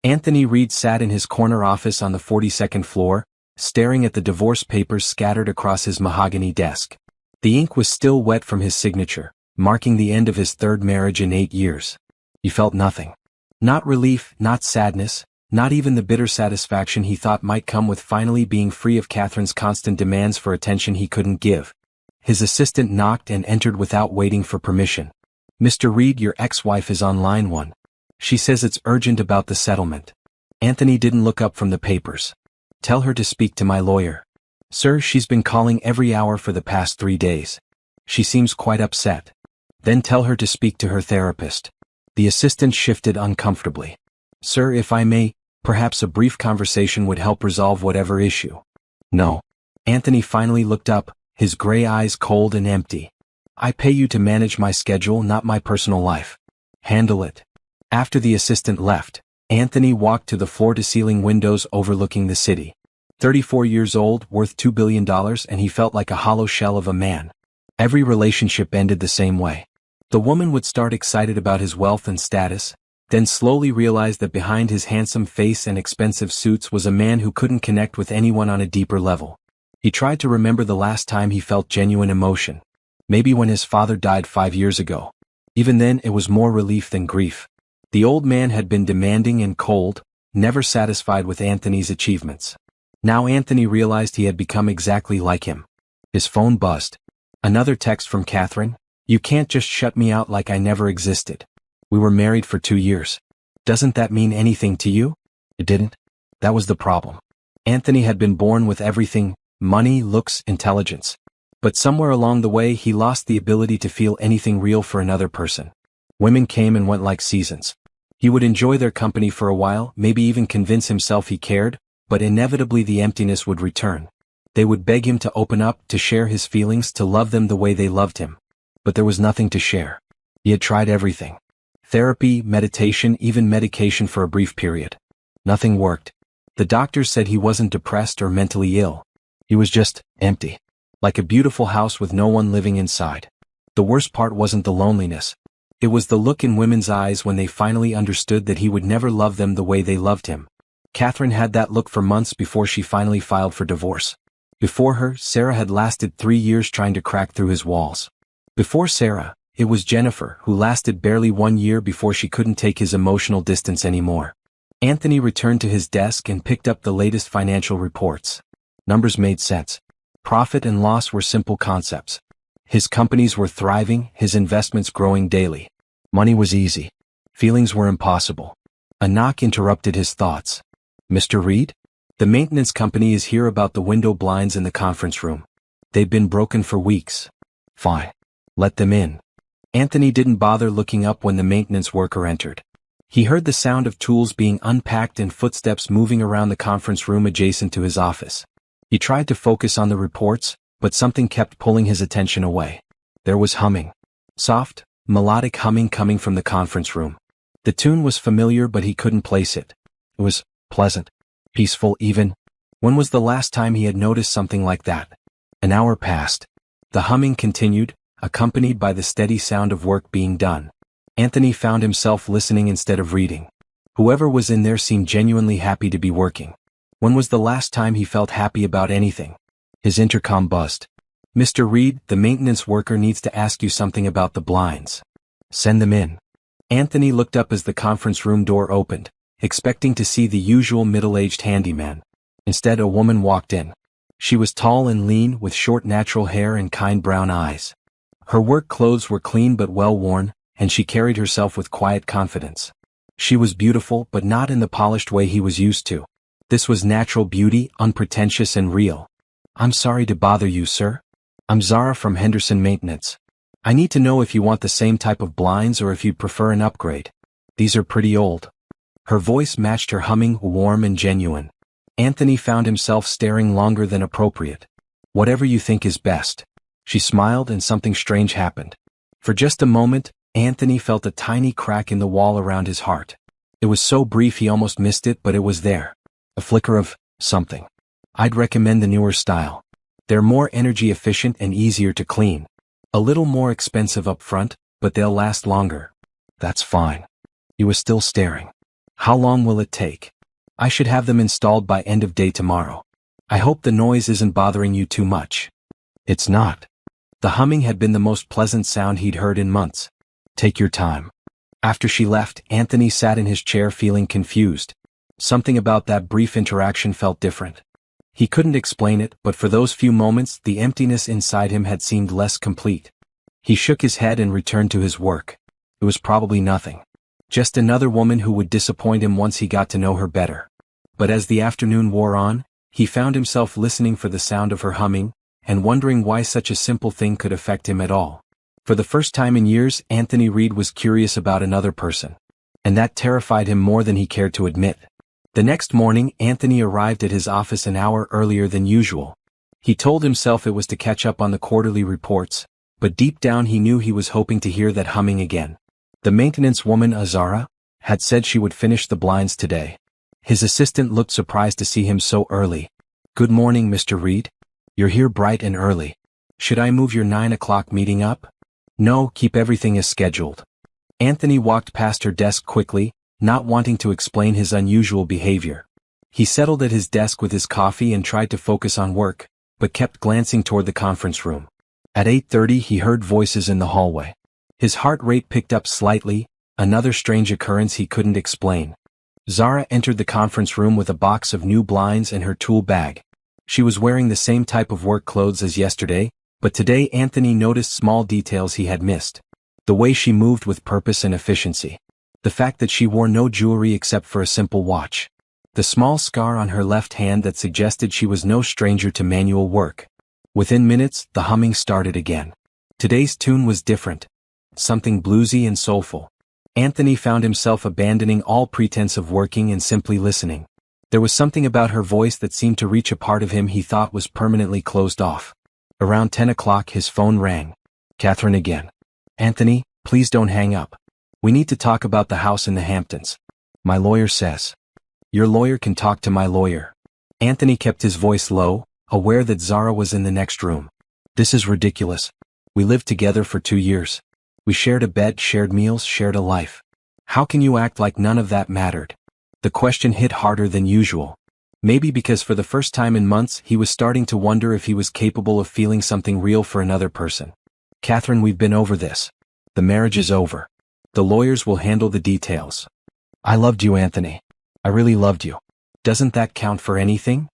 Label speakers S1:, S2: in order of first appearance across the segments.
S1: Anthony Reed sat in his corner office on the 42nd floor, staring at the divorce papers scattered across his mahogany desk. The ink was still wet from his signature, marking the end of his third marriage in 8 years. He felt nothing. Not relief, not sadness, not even the bitter satisfaction he thought might come with finally being free of Catherine's constant demands for attention he couldn't give. His assistant knocked and entered without waiting for permission. "Mr. Reed, your ex-wife is on line 1. She says it's urgent about the settlement." Anthony didn't look up from the papers. "Tell her to speak to my lawyer." "Sir, she's been calling every hour for the past 3 days. She seems quite upset." "Then tell her to speak to her therapist." The assistant shifted uncomfortably. "Sir, if I may, perhaps a brief conversation would help resolve whatever issue." "No." Anthony finally looked up, his gray eyes cold and empty. "I pay you to manage my schedule, not my personal life. Handle it." After the assistant left, Anthony walked to the floor-to-ceiling windows overlooking the city. 34 years old, worth $2 billion, and he felt like a hollow shell of a man. Every relationship ended the same way. The woman would start excited about his wealth and status, then slowly realize that behind his handsome face and expensive suits was a man who couldn't connect with anyone on a deeper level. He tried to remember the last time he felt genuine emotion. Maybe when his father died 5 years ago. Even then, it was more relief than grief. The old man had been demanding and cold, never satisfied with Anthony's achievements. Now Anthony realized he had become exactly like him. His phone buzzed. Another text from Catherine. "You can't just shut me out like I never existed. We were married for 2 years. Doesn't that mean anything to you?" It didn't. That was the problem. Anthony had been born with everything: money, looks, intelligence. But somewhere along the way he lost the ability to feel anything real for another person. Women came and went like seasons. He would enjoy their company for a while, maybe even convince himself he cared, but inevitably the emptiness would return. They would beg him to open up, to share his feelings, to love them the way they loved him. But there was nothing to share. He had tried everything. Therapy, meditation, even medication for a brief period. Nothing worked. The doctors said he wasn't depressed or mentally ill. He was just empty. Like a beautiful house with no one living inside. The worst part wasn't the loneliness. It was the look in women's eyes when they finally understood that he would never love them the way they loved him. Catherine had that look for months before she finally filed for divorce. Before her, Sarah had lasted 3 years trying to crack through his walls. Before Sarah, it was Jennifer, who lasted barely 1 year before she couldn't take his emotional distance anymore. Anthony returned to his desk and picked up the latest financial reports. Numbers made sense. Profit and loss were simple concepts. His companies were thriving, his investments growing daily. Money was easy. Feelings were impossible. A knock interrupted his thoughts. "Mr. Reed? The maintenance company is here about the window blinds in the conference room. They've been broken for weeks." "Fine. Let them in." Anthony didn't bother looking up when the maintenance worker entered. He heard the sound of tools being unpacked and footsteps moving around the conference room adjacent to his office. He tried to focus on the reports, but something kept pulling his attention away. There was humming. Soft, melodic humming coming from the conference room. The tune was familiar, but he couldn't place it. It was pleasant, peaceful even. When was the last time he had noticed something like that? An hour passed. The humming continued, accompanied by the steady sound of work being done. Anthony found himself listening instead of reading. Whoever was in there seemed genuinely happy to be working. When was the last time he felt happy about anything? His intercom buzzed. "Mr. Reed, the maintenance worker needs to ask you something about the blinds." "Send them in." Anthony looked up as the conference room door opened, expecting to see the usual middle-aged handyman. Instead, a woman walked in. She was tall and lean, with short natural hair and kind brown eyes. Her work clothes were clean but well-worn, and she carried herself with quiet confidence. She was beautiful, but not in the polished way he was used to. This was natural beauty, unpretentious and real. "I'm sorry to bother you, sir. I'm Zara from Henderson Maintenance. I need to know if you want the same type of blinds or if you'd prefer an upgrade. These are pretty old." Her voice matched her humming, warm and genuine. Anthony found himself staring longer than appropriate. "Whatever you think is best." She smiled and something strange happened. For just a moment, Anthony felt a tiny crack in the wall around his heart. It was so brief he almost missed it, but it was there. A flicker of something. "I'd recommend the newer style. They're more energy efficient and easier to clean. A little more expensive up front, but they'll last longer." "That's fine." He was still staring. How long will it take? I should have them installed by end of day tomorrow. I hope the noise isn't bothering you too much. It's not. The humming had been the most pleasant sound he'd heard in months. Take your time. After she left, Anthony sat in his chair feeling confused. Something about that brief interaction felt different. He couldn't explain it, but for those few moments the emptiness inside him had seemed less complete. He shook his head and returned to his work. It was probably nothing. Just another woman who would disappoint him once he got to know her better. But as the afternoon wore on, he found himself listening for the sound of her humming, and wondering why such a simple thing could affect him at all. For the first time in years, Anthony Reed was curious about another person. And that terrified him more than he cared to admit. The next morning, Anthony arrived at his office an hour earlier than usual. He told himself it was to catch up on the quarterly reports, but deep down he knew he was hoping to hear that humming again. The maintenance woman, Azara, had said she would finish the blinds today. His assistant looked surprised to see him so early. Good morning, Mr. Reed. You're here bright and early. Should I move your 9 o'clock meeting up? No, keep everything as scheduled. Anthony walked past her desk quickly, not wanting to explain his unusual behavior. He settled at his desk with his coffee and tried to focus on work, but kept glancing toward the conference room. At 8:30 he heard voices in the hallway. His heart rate picked up slightly, another strange occurrence he couldn't explain. Zara entered the conference room with a box of new blinds and her tool bag. She was wearing the same type of work clothes as yesterday, but today Anthony noticed small details he had missed. The way she moved with purpose and efficiency. The fact that she wore no jewelry except for a simple watch. The small scar on her left hand that suggested she was no stranger to manual work. Within minutes, the humming started again. Today's tune was different. Something bluesy and soulful. Anthony found himself abandoning all pretense of working and simply listening. There was something about her voice that seemed to reach a part of him he thought was permanently closed off. Around 10 o'clock his phone rang. Catherine again. Anthony, please don't hang up. We need to talk about the house in the Hamptons. My lawyer says. Your lawyer can talk to my lawyer. Anthony kept his voice low, aware that Zara was in the next room. This is ridiculous. We lived together for 2 years. We shared a bed, shared meals, shared a life. How can you act like none of that mattered? The question hit harder than usual. Maybe because for the first time in months he was starting to wonder if he was capable of feeling something real for another person. Catherine, we've been over this. The marriage is over. The lawyers will handle the details. I loved you, Anthony. I really loved you. Doesn't that count for anything?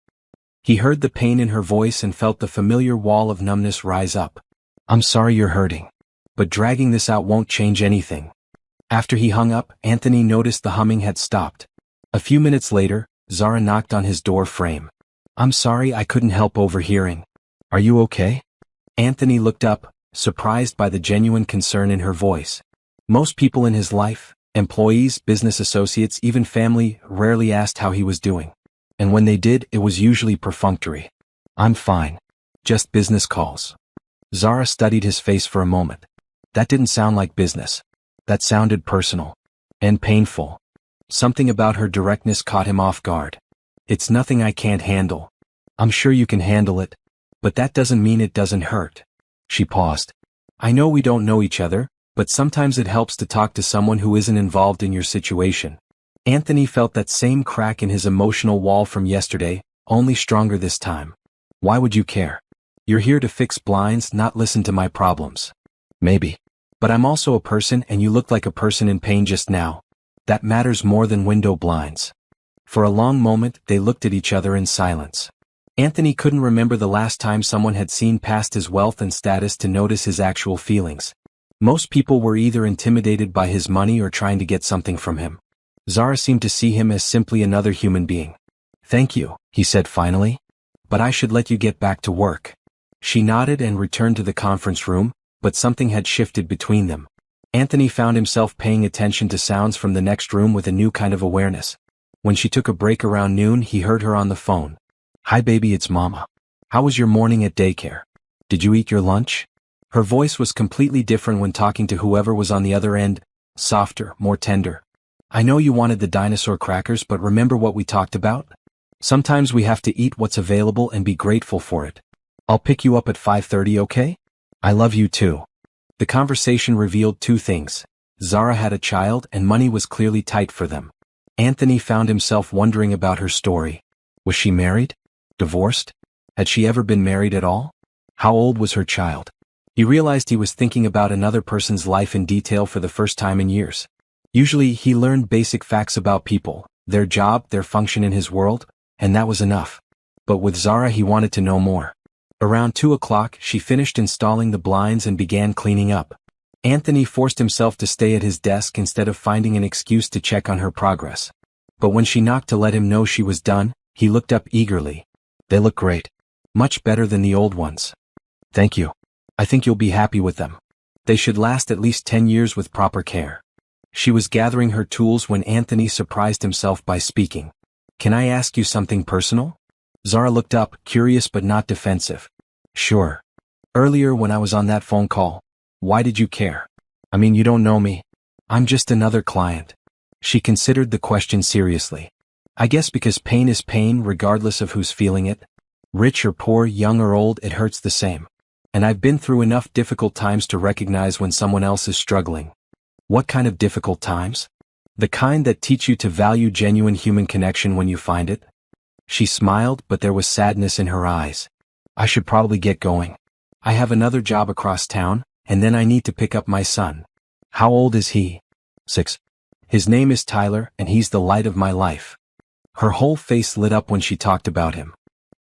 S1: He heard the pain in her voice and felt the familiar wall of numbness rise up. I'm sorry you're hurting. But dragging this out won't change anything. After he hung up, Anthony noticed the humming had stopped. A few minutes later, Zara knocked on his door frame. I'm sorry I couldn't help overhearing. Are you okay? Anthony looked up, surprised by the genuine concern in her voice. Most people in his life, employees, business associates, even family, rarely asked how he was doing. And when they did, it was usually perfunctory. I'm fine. Just business calls. Zara studied his face for a moment. That didn't sound like business. That sounded personal. And painful. Something about her directness caught him off guard. It's nothing I can't handle. I'm sure you can handle it. But that doesn't mean it doesn't hurt. She paused. I know we don't know each other, but sometimes it helps to talk to someone who isn't involved in your situation. Anthony felt that same crack in his emotional wall from yesterday, only stronger this time. Why would you care? You're here to fix blinds, not listen to my problems. Maybe. But I'm also a person and you looked like a person in pain just now. That matters more than window blinds. For a long moment, they looked at each other in silence. Anthony couldn't remember the last time someone had seen past his wealth and status to notice his actual feelings. Most people were either intimidated by his money or trying to get something from him. Zara seemed to see him as simply another human being. Thank you, he said finally. But I should let you get back to work. She nodded and returned to the conference room, but something had shifted between them. Anthony found himself paying attention to sounds from the next room with a new kind of awareness. When she took a break around noon, he heard her on the phone. Hi baby, it's Mama. How was your morning at daycare? Did you eat your lunch? Her voice was completely different when talking to whoever was on the other end, softer, more tender. I know you wanted the dinosaur crackers, but remember what we talked about? Sometimes we have to eat what's available and be grateful for it. I'll pick you up at 5:30, okay? I love you too. The conversation revealed two things. Zara had a child and money was clearly tight for them. Anthony found himself wondering about her story. Was she married? Divorced? Had she ever been married at all? How old was her child? He realized he was thinking about another person's life in detail for the first time in years. Usually he learned basic facts about people, their job, their function in his world, and that was enough. But with Zara he wanted to know more. Around 2 o'clock she finished installing the blinds and began cleaning up. Anthony forced himself to stay at his desk instead of finding an excuse to check on her progress. But when she knocked to let him know she was done, he looked up eagerly. They look great. Much better than the old ones. Thank you. I think you'll be happy with them. They should last at least 10 years with proper care. She was gathering her tools when Anthony surprised himself by speaking. Can I ask you something personal? Zara looked up, curious but not defensive. Sure. Earlier when I was on that phone call, why did you care? I mean, you don't know me. I'm just another client. She considered the question seriously. I guess because pain is pain regardless of who's feeling it. Rich or poor, young or old, it hurts the same. And I've been through enough difficult times to recognize when someone else is struggling. What kind of difficult times? The kind that teach you to value genuine human connection when you find it? She smiled, but there was sadness in her eyes. I should probably get going. I have another job across town, and then I need to pick up my son. How old is he? 6. His name is Tyler, and he's the light of my life. Her whole face lit up when she talked about him.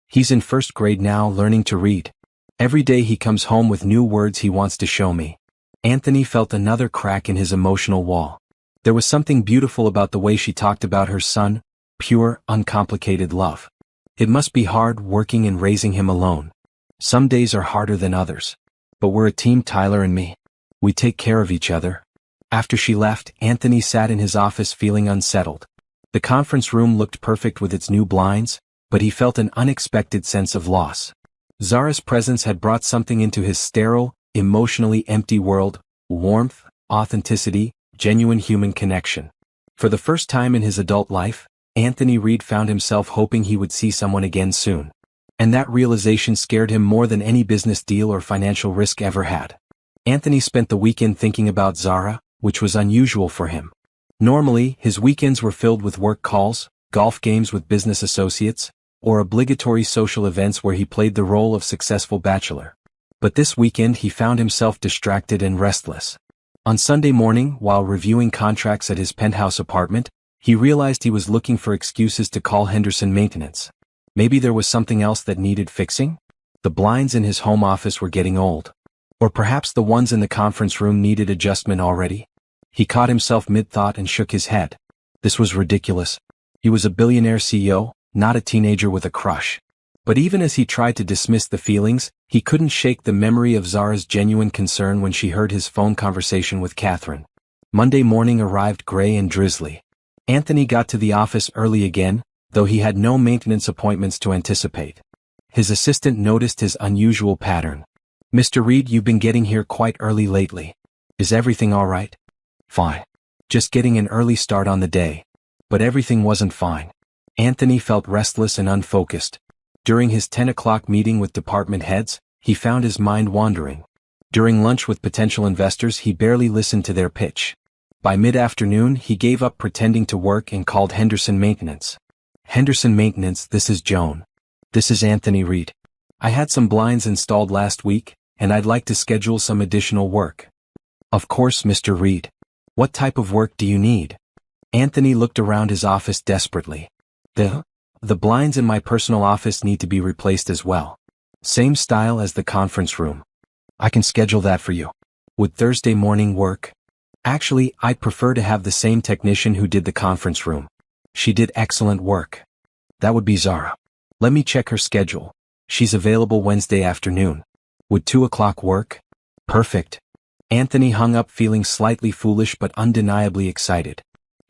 S1: He's in 1st grade now, learning to read. Every day he comes home with new words he wants to show me. Anthony felt another crack in his emotional wall. There was something beautiful about the way she talked about her son, pure, uncomplicated love. It must be hard working and raising him alone. Some days are harder than others. But we're a team, Tyler and me. We take care of each other. After she left, Anthony sat in his office feeling unsettled. The conference room looked perfect with its new blinds, but he felt an unexpected sense of loss. Zara's presence had brought something into his sterile, emotionally empty world: warmth, authenticity, genuine human connection. For the first time in his adult life, Anthony Reed found himself hoping he would see someone again soon. And that realization scared him more than any business deal or financial risk ever had. Anthony spent the weekend thinking about Zara, which was unusual for him. Normally, his weekends were filled with work calls, golf games with business associates, or obligatory social events where he played the role of successful bachelor. But this weekend he found himself distracted and restless. On Sunday morning, while reviewing contracts at his penthouse apartment, he realized he was looking for excuses to call Henderson Maintenance. Maybe there was something else that needed fixing? The blinds in his home office were getting old. Or perhaps the ones in the conference room needed adjustment already? He caught himself mid-thought and shook his head. This was ridiculous. He was a billionaire CEO, not a teenager with a crush. But even as he tried to dismiss the feelings, he couldn't shake the memory of Zara's genuine concern when she heard his phone conversation with Catherine. Monday morning arrived gray and drizzly. Anthony got to the office early again, though he had no maintenance appointments to anticipate. His assistant noticed his unusual pattern. Mr. Reed, you've been getting here quite early lately. Is everything all right? Fine. Just getting an early start on the day. But everything wasn't fine. Anthony felt restless and unfocused. During his 10 o'clock meeting with department heads, he found his mind wandering. During lunch with potential investors, he barely listened to their pitch. By mid-afternoon, he gave up pretending to work and called Henderson Maintenance. Henderson Maintenance, this is Joan. This is Anthony Reed. I had some blinds installed last week, and I'd like to schedule some additional work. Of course, Mr. Reed. What type of work do you need? Anthony looked around his office desperately. The blinds in my personal office need to be replaced as well. Same style as the conference room. I can schedule that for you. Would Thursday morning work? Actually, I'd prefer to have the same technician who did the conference room. She did excellent work. That would be Zara. Let me check her schedule. She's available Wednesday afternoon. Would 2 o'clock work? Perfect. Anthony hung up feeling slightly foolish but undeniably excited.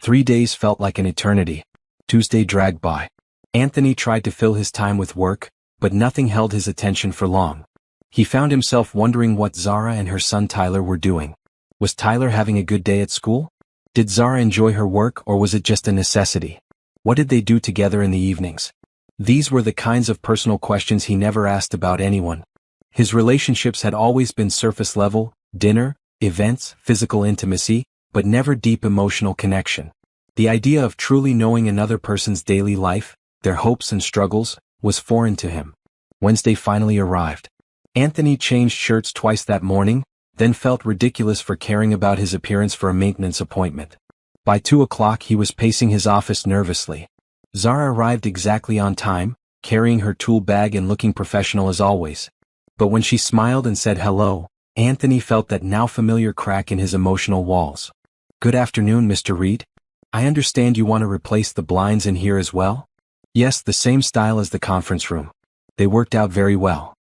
S1: 3 days felt like an eternity. Tuesday dragged by. Anthony tried to fill his time with work, but nothing held his attention for long. He found himself wondering what Zara and her son Tyler were doing. Was Tyler having a good day at school? Did Zara enjoy her work, or was it just a necessity? What did they do together in the evenings? These were the kinds of personal questions he never asked about anyone. His relationships had always been surface level: dinner, events, physical intimacy, but never deep emotional connection. The idea of truly knowing another person's daily life, their hopes and struggles, was foreign to him. Wednesday finally arrived. Anthony changed shirts twice that morning, then felt ridiculous for caring about his appearance for a maintenance appointment. By 2 o'clock he was pacing his office nervously. Zara arrived exactly on time, carrying her tool bag and looking professional as always. But when she smiled and said hello, Anthony felt that now familiar crack in his emotional walls. "Good afternoon, Mr. Reed. I understand you want to replace the blinds in here as well?" "Yes, the same style as the conference room. They worked out very well."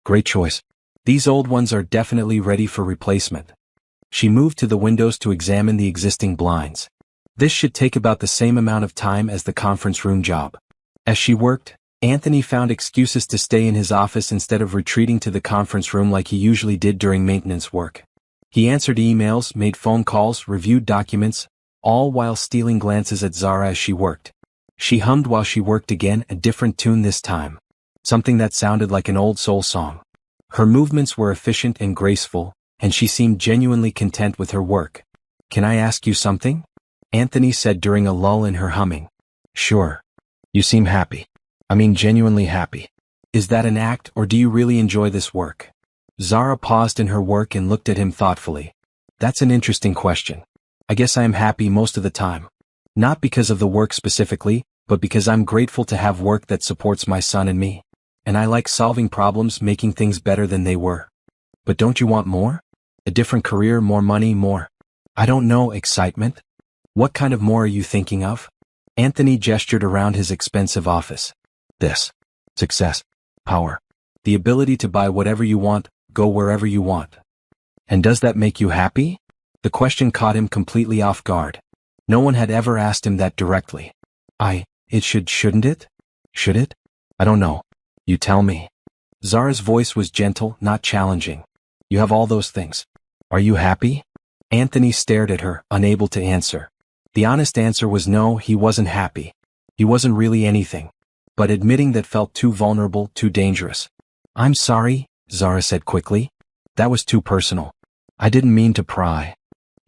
S1: "Great choice. These old ones are definitely ready for replacement." She moved to the windows to examine the existing blinds. This should take about the same amount of time as the conference room job. As she worked, Anthony found excuses to stay in his office instead of retreating to the conference room like he usually did during maintenance work. He answered emails, made phone calls, reviewed documents, all while stealing glances at Zara as she worked. She hummed while she worked again, a different tune this time. Something that sounded like an old soul song. Her movements were efficient and graceful, and she seemed genuinely content with her work. "Can I ask you something?" Anthony said during a lull in her humming. "Sure. You seem happy. I mean genuinely happy. Is that an act or do you really enjoy this work?" Zara paused in her work and looked at him thoughtfully. "That's an interesting question. I guess I am happy most of the time. Not because of the work specifically, but because I'm grateful to have work that supports my son and me. And I like solving problems, making things better than they were." "But don't you want more? A different career, more money, more, I don't know, excitement? What kind of more are you thinking of?" Anthony gestured around his expensive office. "This. Success. Power. The ability to buy whatever you want, go wherever you want." "And does that make you happy?" The question caught him completely off guard. No one had ever asked him that directly. It shouldn't it? Should it? I don't know. You tell me." Zara's voice was gentle, not challenging. "You have all those things. Are you happy?" Anthony stared at her, unable to answer. The honest answer was no, he wasn't happy. He wasn't really anything. But admitting that felt too vulnerable, too dangerous. "I'm sorry," Zara said quickly. "That was too personal. I didn't mean to pry."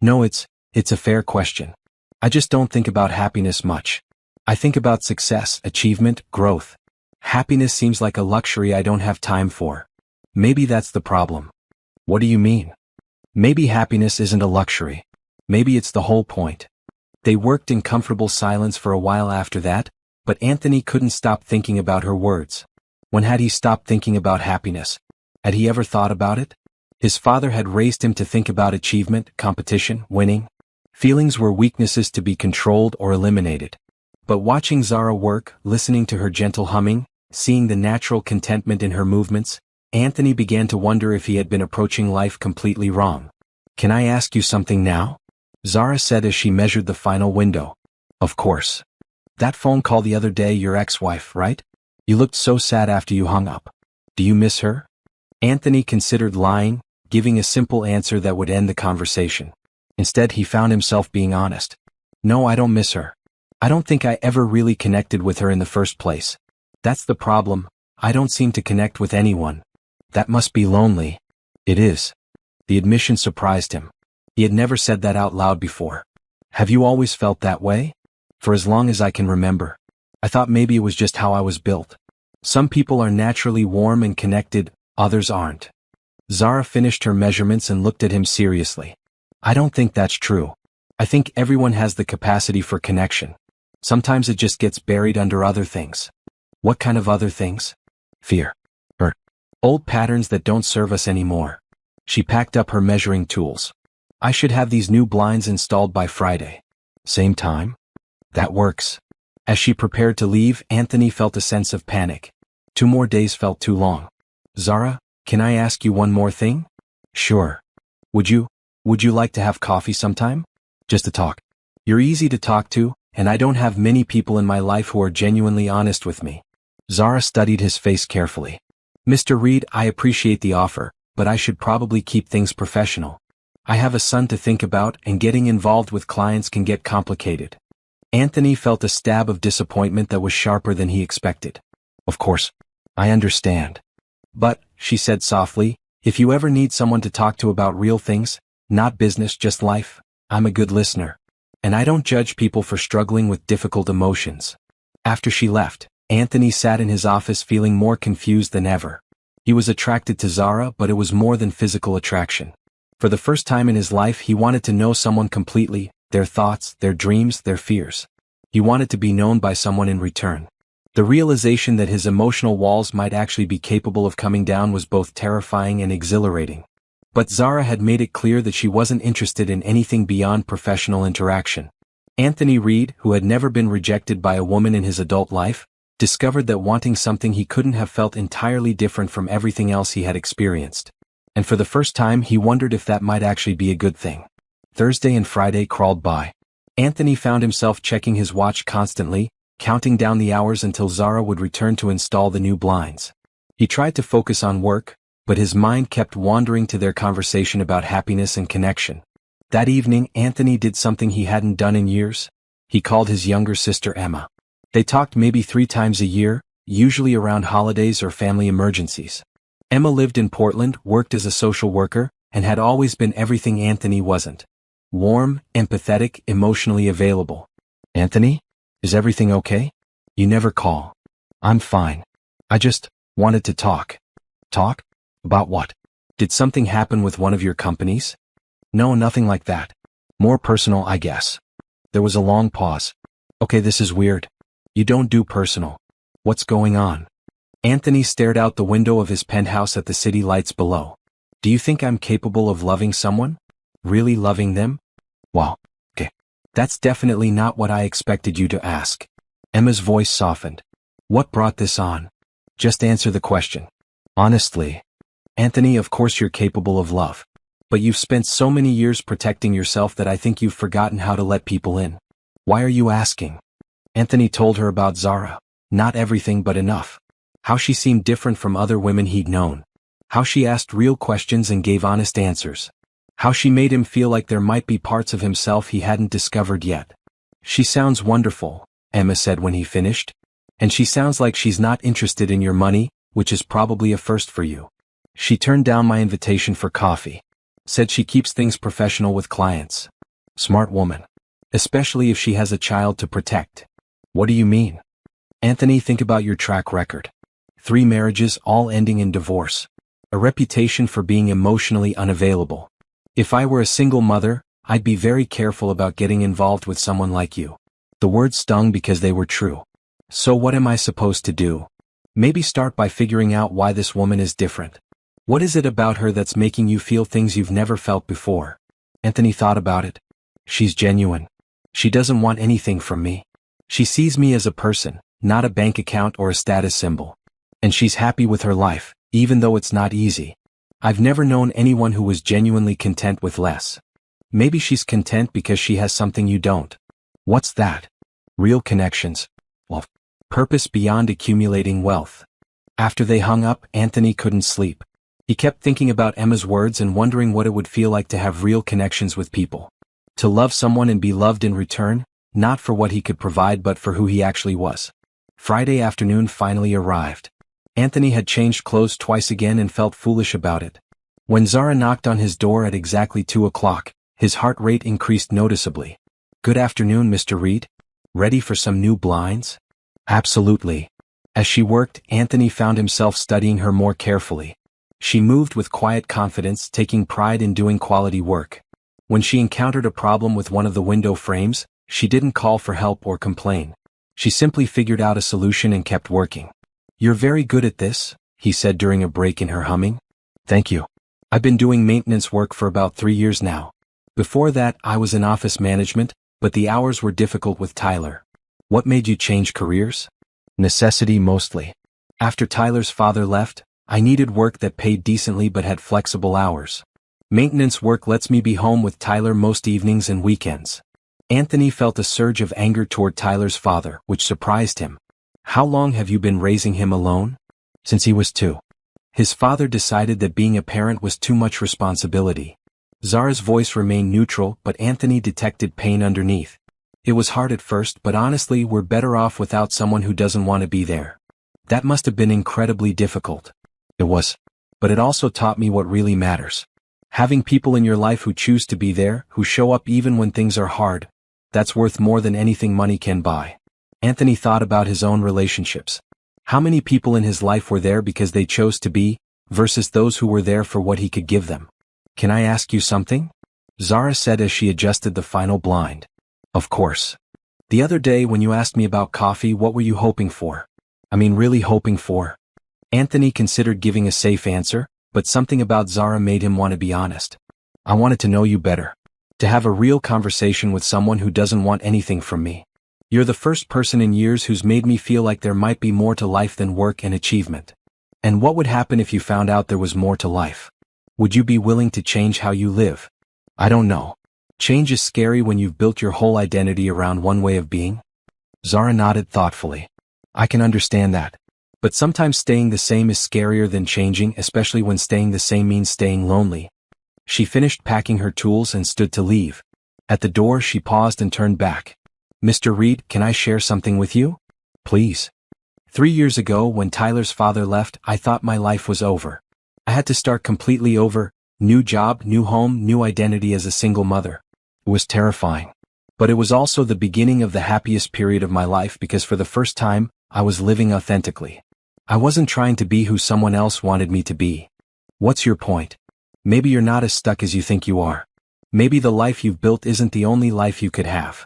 S1: "No, it's a fair question. I just don't think about happiness much. I think about success, achievement, growth. Happiness seems like a luxury I don't have time for. Maybe that's the problem." "What do you mean?" "Maybe happiness isn't a luxury. Maybe it's the whole point." They worked in comfortable silence for a while after that, but Anthony couldn't stop thinking about her words. When had he stopped thinking about happiness? Had he ever thought about it? His father had raised him to think about achievement, competition, winning. Feelings were weaknesses to be controlled or eliminated. But watching Zara work, listening to her gentle humming, seeing the natural contentment in her movements, Anthony began to wonder if he had been approaching life completely wrong. "Can I ask you something now?" Zara said as she measured the final window. "Of course. That phone call the other day, your ex-wife, right? You looked so sad after you hung up. Do you miss her?" Anthony considered lying, giving a simple answer that would end the conversation. Instead, he found himself being honest. "No, I don't miss her. I don't think I ever really connected with her in the first place. That's the problem, I don't seem to connect with anyone." "That must be lonely." "It is." The admission surprised him. He had never said that out loud before. "Have you always felt that way?" "For as long as I can remember. I thought maybe it was just how I was built. Some people are naturally warm and connected, others aren't." Zara finished her measurements and looked at him seriously. "I don't think that's true. I think everyone has the capacity for connection. Sometimes it just gets buried under other things." "What kind of other things?" "Fear. Hurt. Old patterns that don't serve us anymore." She packed up her measuring tools. "I should have these new blinds installed by Friday." "Same time?" "That works." As she prepared to leave, Anthony felt a sense of panic. 2 more days felt too long. "Zara, can I ask you one more thing?" "Sure. Would you like to have coffee sometime? Just to talk. You're easy to talk to, and I don't have many people in my life who are genuinely honest with me." Zara studied his face carefully. "Mr. Reed, I appreciate the offer, but I should probably keep things professional. I have a son to think about, and getting involved with clients can get complicated." Anthony felt a stab of disappointment that was sharper than he expected. "Of course. I understand. But," she said softly, "if you ever need someone to talk to about real things, not business, just life, I'm a good listener." And I don't judge people for struggling with difficult emotions. After she left, Anthony sat in his office feeling more confused than ever. He was attracted to Zara, but it was more than physical attraction. For the first time in his life, he wanted to know someone completely, their thoughts, their dreams, their fears. He wanted to be known by someone in return. The realization that his emotional walls might actually be capable of coming down was both terrifying and exhilarating. But Zara had made it clear that she wasn't interested in anything beyond professional interaction. Anthony Reed, who had never been rejected by a woman in his adult life, discovered that wanting something he couldn't have felt entirely different from everything else he had experienced. And for the first time he wondered if that might actually be a good thing. Thursday and Friday crawled by. Anthony found himself checking his watch constantly, counting down the hours until Zara would return to install the new blinds. He tried to focus on work, but his mind kept wandering to their conversation about happiness and connection. That evening, Anthony did something he hadn't done in years. He called his younger sister Emma. They talked maybe 3 times a year, usually around holidays or family emergencies. Emma lived in Portland, worked as a social worker, and had always been everything Anthony wasn't. Warm, empathetic, emotionally available. Anthony? Is everything okay? You never call. I'm fine. I just wanted to talk. Talk? About what? Did something happen with one of your companies? No, nothing like that. More personal, I guess. There was a long pause. Okay, this is weird. You don't do personal. What's going on? Anthony stared out the window of his penthouse at the city lights below. Do you think I'm capable of loving someone? Really loving them? Wow. Okay. That's definitely not what I expected you to ask. Emma's voice softened. What brought this on? Just answer the question. Honestly. Anthony, of course you're capable of love. But you've spent so many years protecting yourself that I think you've forgotten how to let people in. Why are you asking? Anthony told her about Zara. Not everything, but enough. How she seemed different from other women he'd known. How she asked real questions and gave honest answers. How she made him feel like there might be parts of himself he hadn't discovered yet. She sounds wonderful, Emma said when he finished. And she sounds like she's not interested in your money, which is probably a first for you. She turned down my invitation for coffee. Said she keeps things professional with clients. Smart woman. Especially if she has a child to protect. What do you mean? Anthony, think about your track record. 3 marriages, all ending in divorce. A reputation for being emotionally unavailable. If I were a single mother, I'd be very careful about getting involved with someone like you. The words stung because they were true. So what am I supposed to do? Maybe start by figuring out why this woman is different. What is it about her that's making you feel things you've never felt before? Anthony thought about it. She's genuine. She doesn't want anything from me. She sees me as a person, not a bank account or a status symbol. And she's happy with her life, even though it's not easy. I've never known anyone who was genuinely content with less. Maybe she's content because she has something you don't. What's that? Real connections. Well, purpose beyond accumulating wealth. After they hung up, Anthony couldn't sleep. He kept thinking about Emma's words and wondering what it would feel like to have real connections with people. To love someone and be loved in return, not for what he could provide but for who he actually was. Friday afternoon finally arrived. Anthony had changed clothes twice again and felt foolish about it. When Zara knocked on his door at exactly 2 o'clock, his heart rate increased noticeably. Good afternoon, Mr. Reed. Ready for some new blinds? Absolutely. As she worked, Anthony found himself studying her more carefully. She moved with quiet confidence, taking pride in doing quality work. When she encountered a problem with one of the window frames, she didn't call for help or complain. She simply figured out a solution and kept working. You're very good at this, he said during a break in her humming. Thank you. I've been doing maintenance work for about 3 years now. Before that, I was in office management, but the hours were difficult with Tyler. What made you change careers? Necessity mostly. After Tyler's father left, I needed work that paid decently but had flexible hours. Maintenance work lets me be home with Tyler most evenings and weekends. Anthony felt a surge of anger toward Tyler's father, which surprised him. How long have you been raising him alone? Since he was 2. His father decided that being a parent was too much responsibility. Zara's voice remained neutral, but Anthony detected pain underneath. It was hard at first, but honestly, we're better off without someone who doesn't want to be there. That must have been incredibly difficult. It was. But it also taught me what really matters. Having people in your life who choose to be there, who show up even when things are hard. That's worth more than anything money can buy. Anthony thought about his own relationships. How many people in his life were there because they chose to be, versus those who were there for what he could give them? "Can I ask you something?" Zara said as she adjusted the final blind. "Of course. The other day when you asked me about coffee, what were you hoping for? I mean, really hoping for?" Anthony considered giving a safe answer, but something about Zara made him want to be honest. "I wanted to know you better. To have a real conversation with someone who doesn't want anything from me. You're the first person in years who's made me feel like there might be more to life than work and achievement." "And what would happen if you found out there was more to life? Would you be willing to change how you live?" "I don't know. Change is scary when you've built your whole identity around one way of being." Zara nodded thoughtfully. "I can understand that. But sometimes staying the same is scarier than changing, especially when staying the same means staying lonely." She finished packing her tools and stood to leave. At the door she paused and turned back. "Mr. Reed, can I share something with you?" "Please." 3 years ago, when Tyler's father left, I thought my life was over. I had to start completely over, new job, new home, new identity as a single mother. It was terrifying. But it was also the beginning of the happiest period of my life because for the first time, I was living authentically. I wasn't trying to be who someone else wanted me to be. What's your point? Maybe you're not as stuck as you think you are. Maybe the life you've built isn't the only life you could have.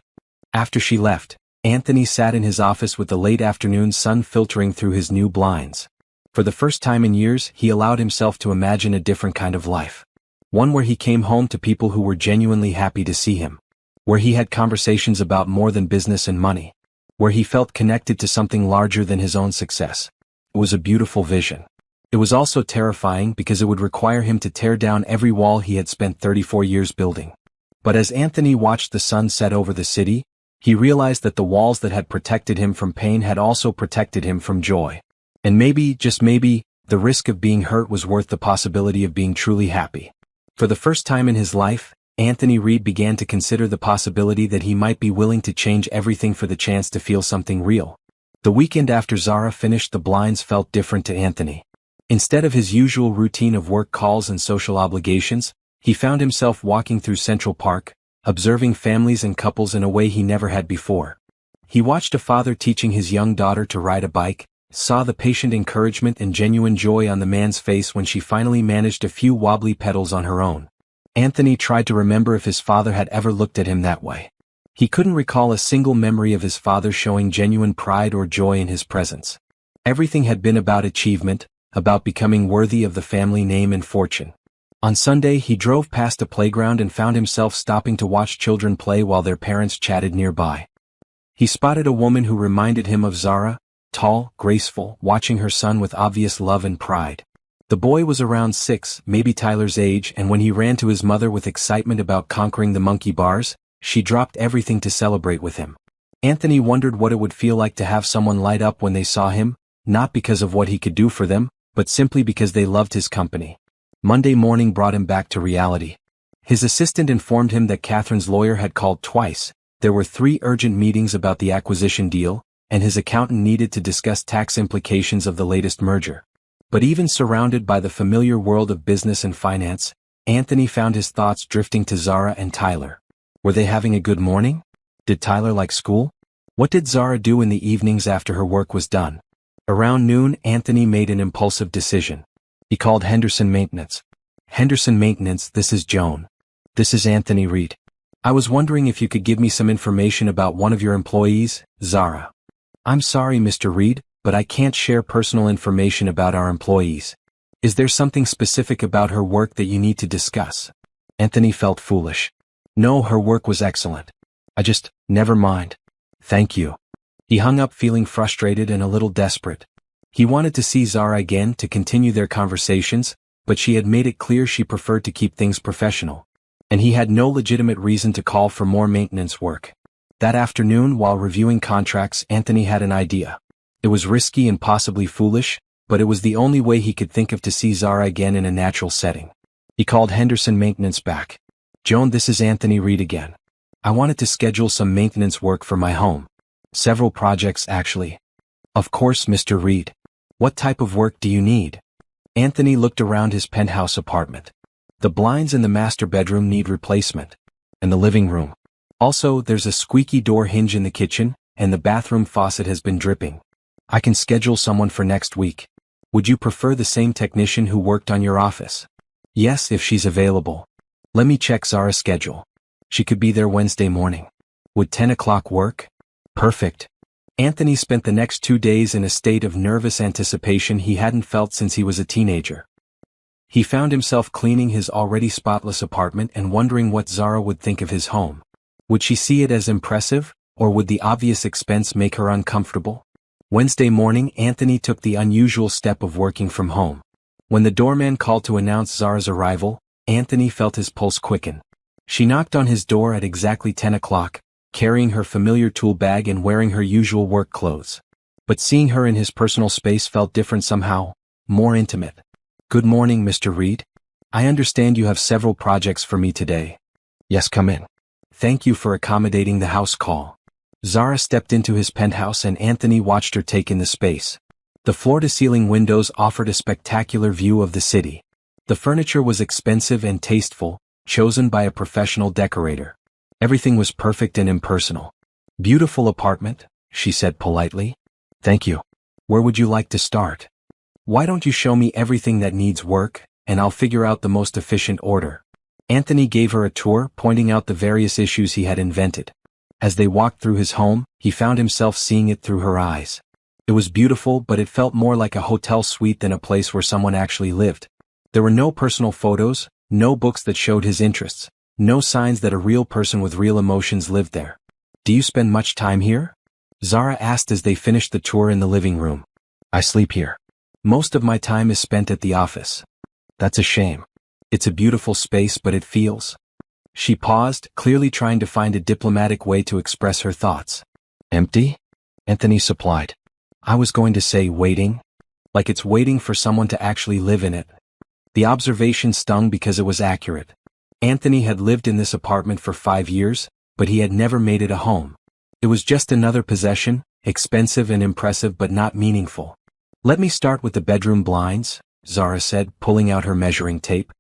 S1: After she left, Anthony sat in his office with the late afternoon sun filtering through his new blinds. For the first time in years, he allowed himself to imagine a different kind of life. One where he came home to people who were genuinely happy to see him. Where he had conversations about more than business and money. Where he felt connected to something larger than his own success. It was a beautiful vision. It was also terrifying because it would require him to tear down every wall he had spent 34 years building. But as Anthony watched the sun set over the city, he realized that the walls that had protected him from pain had also protected him from joy. And maybe, just maybe, the risk of being hurt was worth the possibility of being truly happy. For the first time in his life, Anthony Reed began to consider the possibility that he might be willing to change everything for the chance to feel something real. The weekend after Zara finished the blinds felt different to Anthony. Instead of his usual routine of work calls and social obligations, he found himself walking through Central Park, observing families and couples in a way he never had before. He watched a father teaching his young daughter to ride a bike, saw the patient encouragement and genuine joy on the man's face when she finally managed a few wobbly pedals on her own. Anthony tried to remember if his father had ever looked at him that way. He couldn't recall a single memory of his father showing genuine pride or joy in his presence. Everything had been about achievement, about becoming worthy of the family name and fortune. On Sunday he drove past a playground and found himself stopping to watch children play while their parents chatted nearby. He spotted a woman who reminded him of Zara, tall, graceful, watching her son with obvious love and pride. The boy was around 6, maybe Tyler's age, and when he ran to his mother with excitement about conquering the monkey bars, she dropped everything to celebrate with him. Anthony wondered what it would feel like to have someone light up when they saw him, not because of what he could do for them, but simply because they loved his company. Monday morning brought him back to reality. His assistant informed him that Catherine's lawyer had called twice, there were 3 urgent meetings about the acquisition deal, and his accountant needed to discuss tax implications of the latest merger. But even surrounded by the familiar world of business and finance, Anthony found his thoughts drifting to Zara and Tyler. Were they having a good morning? Did Tyler like school? What did Zara do in the evenings after her work was done? Around noon, Anthony made an impulsive decision. He called Henderson Maintenance. "Henderson Maintenance, this is Joan. This is Anthony Reed. I was wondering if you could give me some information about one of your employees, Zara." "I'm sorry, Mr. Reed, but I can't share personal information about our employees. Is there something specific about her work that you need to discuss?" Anthony felt foolish. "No, her work was excellent. Never mind. Thank you." He hung up feeling frustrated and a little desperate. He wanted to see Zara again to continue their conversations, but she had made it clear she preferred to keep things professional. And he had no legitimate reason to call for more maintenance work. That afternoon, while reviewing contracts, Anthony had an idea. It was risky and possibly foolish, but it was the only way he could think of to see Zara again in a natural setting. He called Henderson Maintenance back. "Joan, this is Anthony Reed again. I wanted to schedule some maintenance work for my home. Several projects, actually." "Of course, Mr. Reed. What type of work do you need?" Anthony looked around his penthouse apartment. The blinds in the master bedroom need replacement. And the living room. Also, there's a squeaky door hinge in the kitchen, and the bathroom faucet has been dripping. I can schedule someone for next week. Would you prefer the same technician who worked on your office? Yes, if she's available. Let me check Zara's schedule. She could be there Wednesday morning. Would 10 o'clock work? Perfect. Anthony spent the next 2 days in a state of nervous anticipation he hadn't felt since he was a teenager. He found himself cleaning his already spotless apartment and wondering what Zara would think of his home. Would she see it as impressive, or would the obvious expense make her uncomfortable? Wednesday morning, Anthony took the unusual step of working from home. When the doorman called to announce Zara's arrival, Anthony felt his pulse quicken. She knocked on his door at exactly 10 o'clock, carrying her familiar tool bag and wearing her usual work clothes. But seeing her in his personal space felt different somehow, more intimate. Good morning, Mr. Reed. I understand you have several projects for me today. Yes, come in. Thank you for accommodating the house call. Zara stepped into his penthouse and Anthony watched her take in the space. The floor-to-ceiling windows offered a spectacular view of the city. The furniture was expensive and tasteful, chosen by a professional decorator. Everything was perfect and impersonal. Beautiful apartment, she said politely. Thank you. Where would you like to start? Why don't you show me everything that needs work, and I'll figure out the most efficient order. Anthony gave her a tour, pointing out the various issues he had invented. As they walked through his home, he found himself seeing it through her eyes. It was beautiful, but it felt more like a hotel suite than a place where someone actually lived. There were no personal photos, no books that showed his interests, no signs that a real person with real emotions lived there. Do you spend much time here? Zara asked as they finished the tour in the living room. I sleep here. Most of my time is spent at the office. That's a shame. It's a beautiful space, but it feels... She paused, clearly trying to find a diplomatic way to express her thoughts. Empty? Anthony supplied. I was going to say waiting. Like it's waiting for someone to actually live in it. The observation stung because it was accurate. Anthony had lived in this apartment for 5 years, but he had never made it a home. It was just another possession, expensive and impressive but not meaningful. Let me start with the bedroom blinds, Zara said, pulling out her measuring tape.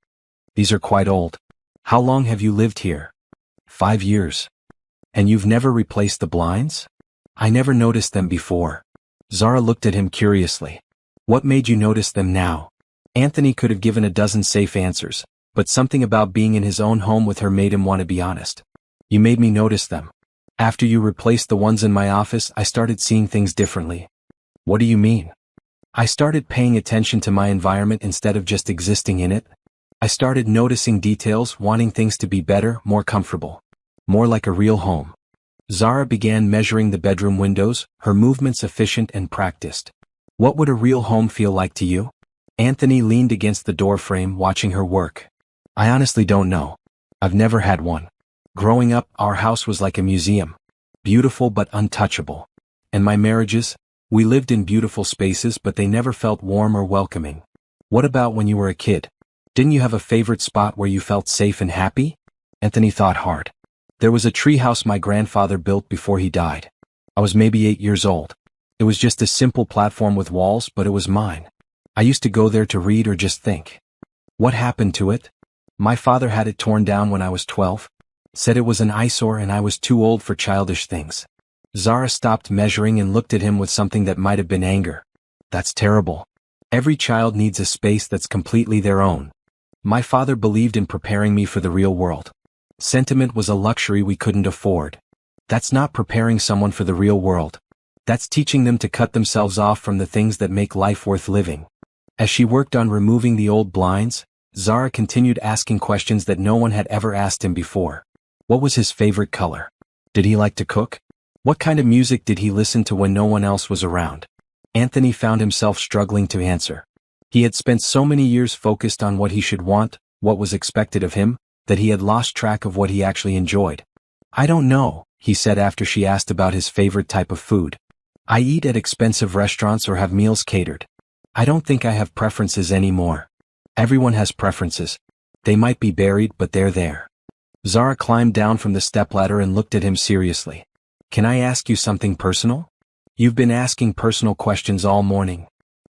S1: These are quite old. How long have you lived here? 5 years. And you've never replaced the blinds? I never noticed them before. Zara looked at him curiously. What made you notice them now? Anthony could have given a dozen safe answers, but something about being in his own home with her made him want to be honest. You made me notice them. After you replaced the ones in my office, I started seeing things differently. What do you mean? I started paying attention to my environment instead of just existing in it. I started noticing details, wanting things to be better, more comfortable. More like a real home. Zara began measuring the bedroom windows, her movements efficient and practiced. What would a real home feel like to you? Anthony leaned against the doorframe, watching her work. I honestly don't know. I've never had one. Growing up, our house was like a museum. Beautiful but untouchable. And my marriages? We lived in beautiful spaces, but they never felt warm or welcoming. What about when you were a kid? Didn't you have a favorite spot where you felt safe and happy? Anthony thought hard. There was a treehouse my grandfather built before he died. I was maybe 8 years old. It was just a simple platform with walls, but it was mine. I used to go there to read or just think. What happened to it? My father had it torn down when I was 12. Said it was an eyesore and I was too old for childish things. Zara stopped measuring and looked at him with something that might have been anger. That's terrible. Every child needs a space that's completely their own. My father believed in preparing me for the real world. Sentiment was a luxury we couldn't afford. That's not preparing someone for the real world. That's teaching them to cut themselves off from the things that make life worth living. As she worked on removing the old blinds, Zara continued asking questions that no one had ever asked him before. What was his favorite color? Did he like to cook? What kind of music did he listen to when no one else was around? Anthony found himself struggling to answer. He had spent so many years focused on what he should want, what was expected of him, that he had lost track of what he actually enjoyed. I don't know, he said after she asked about his favorite type of food. I eat at expensive restaurants or have meals catered. I don't think I have preferences anymore. Everyone has preferences. They might be buried, but they're there. Zara climbed down from the stepladder and looked at him seriously. Can I ask you something personal? You've been asking personal questions all morning.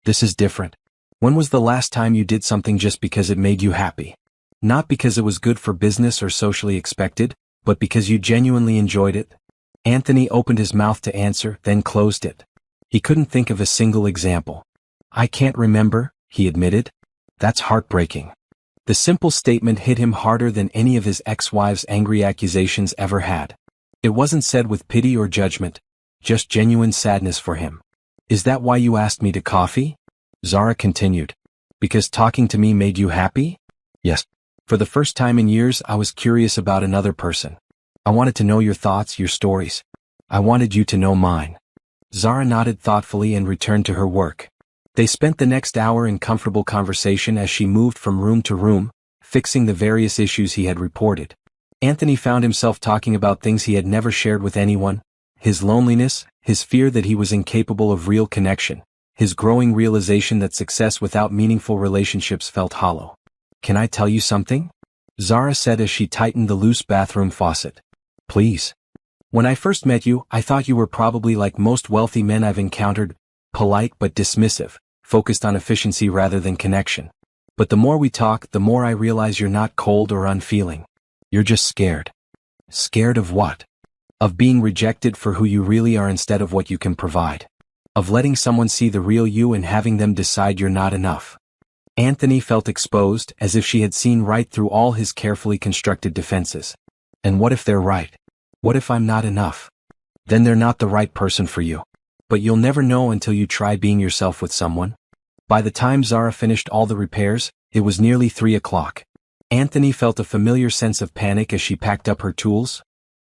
S1: This is different. When was the last time you did something just because it made you happy? Not because it was good for business or socially expected, but because you genuinely enjoyed it? Anthony opened his mouth to answer, then closed it. He couldn't think of a single example. I can't remember, he admitted. That's heartbreaking. The simple statement hit him harder than any of his ex-wife's angry accusations ever had. It wasn't said with pity or judgment, just genuine sadness for him. Is that why you asked me to coffee? Zara continued. Because talking to me made you happy? Yes. For the first time in years, I was curious about another person. I wanted to know your thoughts, your stories. I wanted you to know mine. Zara nodded thoughtfully and returned to her work. They spent the next hour in comfortable conversation as she moved from room to room, fixing the various issues he had reported. Anthony found himself talking about things he had never shared with anyone: his loneliness, his fear that he was incapable of real connection, his growing realization that success without meaningful relationships felt hollow. Can I tell you something? Zara said as she tightened the loose bathroom faucet. Please. When I first met you, I thought you were probably like most wealthy men I've encountered, polite but dismissive, focused on efficiency rather than connection. But the more we talk, the more I realize you're not cold or unfeeling. You're just scared. Scared of what? Of being rejected for who you really are instead of what you can provide. Of letting someone see the real you and having them decide you're not enough. Anthony felt exposed, as if she had seen right through all his carefully constructed defenses. And what if they're right? What if I'm not enough? Then they're not the right person for you. But you'll never know until you try being yourself with someone. By the time Zara finished all the repairs, it was nearly 3 o'clock. Anthony felt a familiar sense of panic as she packed up her tools.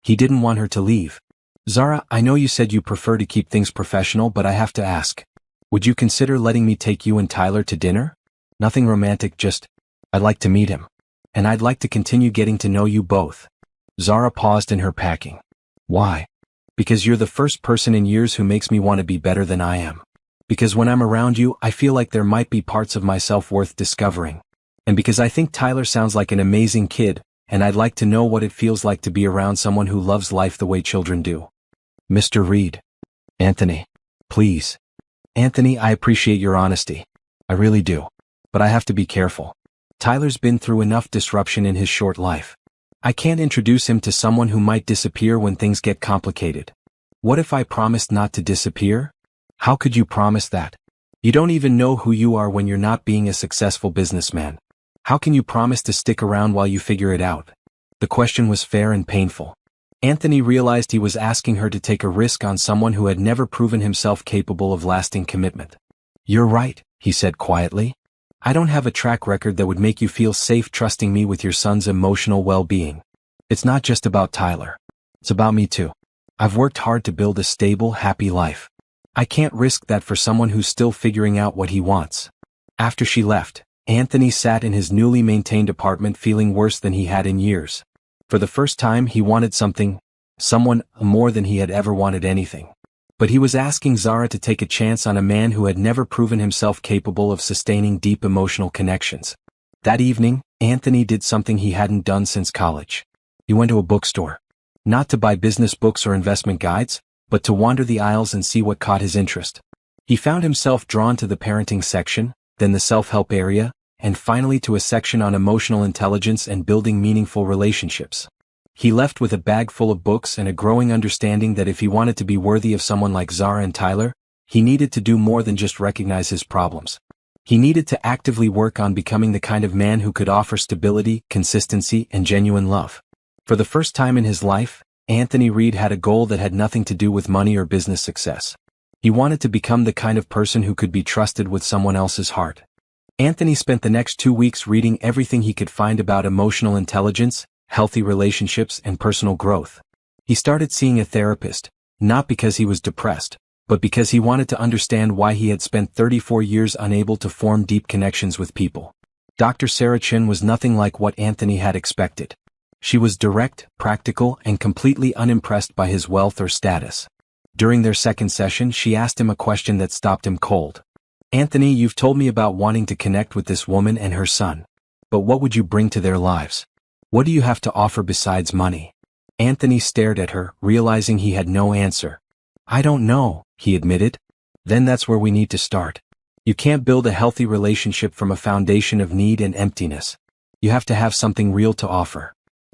S1: He didn't want her to leave. Zara, I know you said you prefer to keep things professional, but I have to ask. Would you consider letting me take you and Tyler to dinner? Nothing romantic, just, I'd like to meet him. And I'd like to continue getting to know you both. Zara paused in her packing. Why? Because you're the first person in years who makes me want to be better than I am. Because when I'm around you, I feel like there might be parts of myself worth discovering. And because I think Tyler sounds like an amazing kid, and I'd like to know what it feels like to be around someone who loves life the way children do. Mr. Reed. Anthony. Please. Anthony, I appreciate your honesty. I really do. But I have to be careful. Tyler's been through enough disruption in his short life. I can't introduce him to someone who might disappear when things get complicated. What if I promised not to disappear? How could you promise that? You don't even know who you are when you're not being a successful businessman. How can you promise to stick around while you figure it out? The question was fair and painful. Anthony realized he was asking her to take a risk on someone who had never proven himself capable of lasting commitment. You're right, he said quietly. I don't have a track record that would make you feel safe trusting me with your son's emotional well-being. It's not just about Tyler. It's about me too. I've worked hard to build a stable, happy life. I can't risk that for someone who's still figuring out what he wants. After she left, Anthony sat in his newly maintained apartment feeling worse than he had in years. For the first time he wanted someone more than he had ever wanted anything. But he was asking Zara to take a chance on a man who had never proven himself capable of sustaining deep emotional connections. That evening, Anthony did something he hadn't done since college. He went to a bookstore. Not to buy business books or investment guides, but to wander the aisles and see what caught his interest. He found himself drawn to the parenting section, then the self-help area, and finally to a section on emotional intelligence and building meaningful relationships. He left with a bag full of books and a growing understanding that if he wanted to be worthy of someone like Zara and Tyler, he needed to do more than just recognize his problems. He needed to actively work on becoming the kind of man who could offer stability, consistency, and genuine love. For the first time in his life, Anthony Reed had a goal that had nothing to do with money or business success. He wanted to become the kind of person who could be trusted with someone else's heart. Anthony spent the next 2 weeks reading everything he could find about emotional intelligence, healthy relationships, and personal growth. He started seeing a therapist, not because he was depressed, but because he wanted to understand why he had spent 34 years unable to form deep connections with people. Dr. Sarah Chin was nothing like what Anthony had expected. She was direct, practical, and completely unimpressed by his wealth or status. During their second session, she asked him a question that stopped him cold. Anthony, you've told me about wanting to connect with this woman and her son. But what would you bring to their lives? What do you have to offer besides money? Anthony stared at her, realizing he had no answer. I don't know, he admitted. Then that's where we need to start. You can't build a healthy relationship from a foundation of need and emptiness. You have to have something real to offer.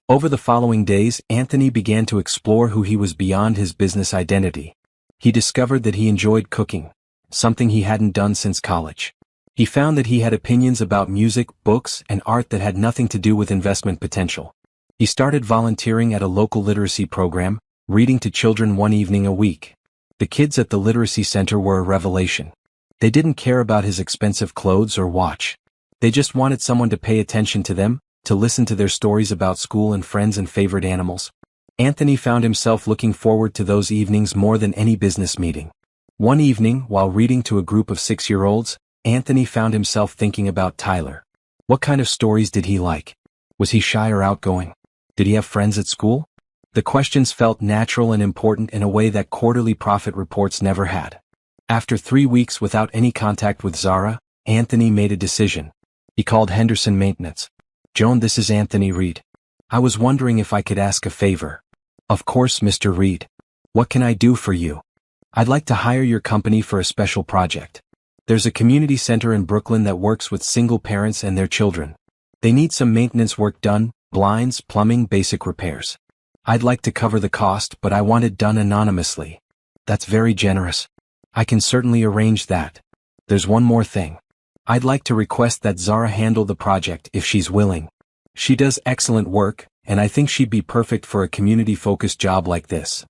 S1: Over the following days, Anthony began to explore who he was beyond his business identity. He discovered that he enjoyed cooking, something he hadn't done since college. He found that he had opinions about music, books, and art that had nothing to do with investment potential. He started volunteering at a local literacy program, reading to children one evening a week. The kids at the literacy center were a revelation. They didn't care about his expensive clothes or watch. They just wanted someone to pay attention to them, to listen to their stories about school and friends and favorite animals. Anthony found himself looking forward to those evenings more than any business meeting. One evening, while reading to a group of 6-year-olds, Anthony found himself thinking about Tyler. What kind of stories did he like? Was he shy or outgoing? Did he have friends at school? The questions felt natural and important in a way that quarterly profit reports never had. After 3 weeks without any contact with Zara, Anthony made a decision. He called Henderson Maintenance. "Joan, this is Anthony Reed. I was wondering if I could ask a favor." "Of course, Mr. Reed. What can I do for you?" "I'd like to hire your company for a special project. There's a community center in Brooklyn that works with single parents and their children. They need some maintenance work done, blinds, plumbing, basic repairs. I'd like to cover the cost, but I want it done anonymously." "That's very generous. I can certainly arrange that. There's one more thing. I'd like to request that Zara handle the project if she's willing. She does excellent work, and I think she'd be perfect for a community-focused job like this."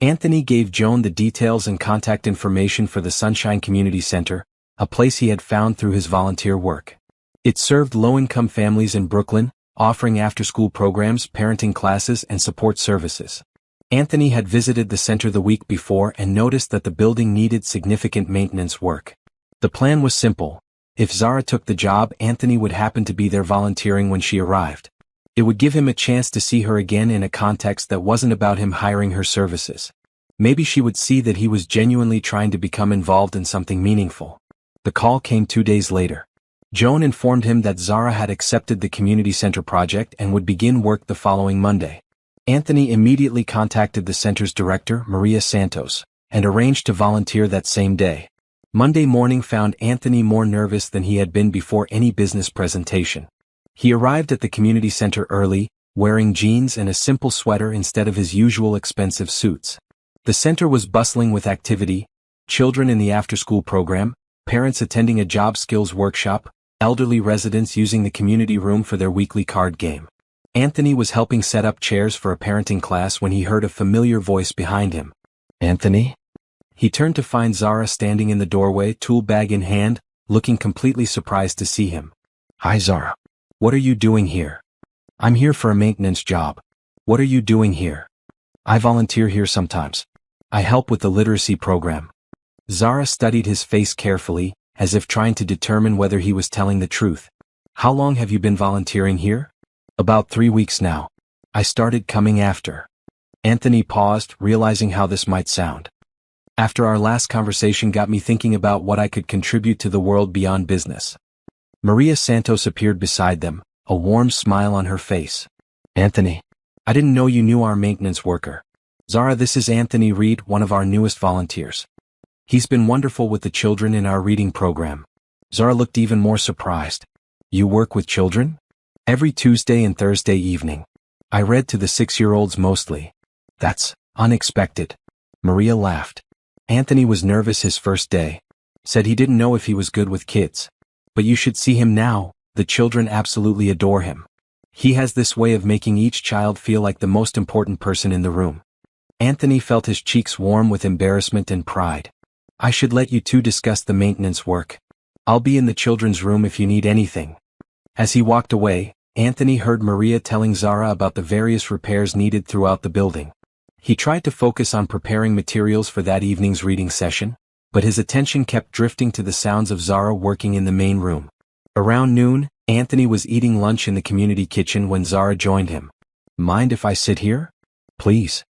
S1: Anthony gave Joan the details and contact information for the Sunshine Community Center, a place he had found through his volunteer work. It served low-income families in Brooklyn, offering after-school programs, parenting classes, and support services. Anthony had visited the center the week before and noticed that the building needed significant maintenance work. The plan was simple. If Zara took the job, Anthony would happen to be there volunteering when she arrived. It would give him a chance to see her again in a context that wasn't about him hiring her services. Maybe she would see that he was genuinely trying to become involved in something meaningful. The call came 2 days later. Joan informed him that Zara had accepted the community center project and would begin work the following Monday. Anthony immediately contacted the center's director, Maria Santos, and arranged to volunteer that same day. Monday morning found Anthony more nervous than he had been before any business presentation. He arrived at the community center early, wearing jeans and a simple sweater instead of his usual expensive suits. The center was bustling with activity: children in the after-school program, parents attending a job skills workshop, elderly residents using the community room for their weekly card game. Anthony was helping set up chairs for a parenting class when he heard a familiar voice behind him. "Anthony?" He turned to find Zara standing in the doorway, tool bag in hand, looking completely surprised to see him. "Hi, Zara. What are you doing here?" "I'm here for a maintenance job." "What are you doing here?" "I volunteer here sometimes. I help with the literacy program." Zara studied his face carefully, as if trying to determine whether he was telling the truth. "How long have you been volunteering here?" "About 3 weeks now. I started coming after." Anthony paused, realizing how this might sound. "After our last conversation got me thinking about what I could contribute to the world beyond business." Maria Santos appeared beside them, a warm smile on her face. "Anthony, I didn't know you knew our maintenance worker. Zara, this is Anthony Reed, one of our newest volunteers. He's been wonderful with the children in our reading program." Zara looked even more surprised. "You work with children?" "Every Tuesday and Thursday evening. I read to the 6-year-olds mostly." "That's unexpected." Maria laughed. Anthony was nervous his first day. Said he didn't know if he was good with kids. "But you should see him now, the children absolutely adore him. He has this way of making each child feel like the most important person in the room." Anthony felt his cheeks warm with embarrassment and pride. "I should let you two discuss the maintenance work. I'll be in the children's room if you need anything." As he walked away, Anthony heard Maria telling Zara about the various repairs needed throughout the building. He tried to focus on preparing materials for that evening's reading session, but his attention kept drifting to the sounds of Zara working in the main room. Around noon, Anthony was eating lunch in the community kitchen when Zara joined him. "Mind if I sit here?" "Please."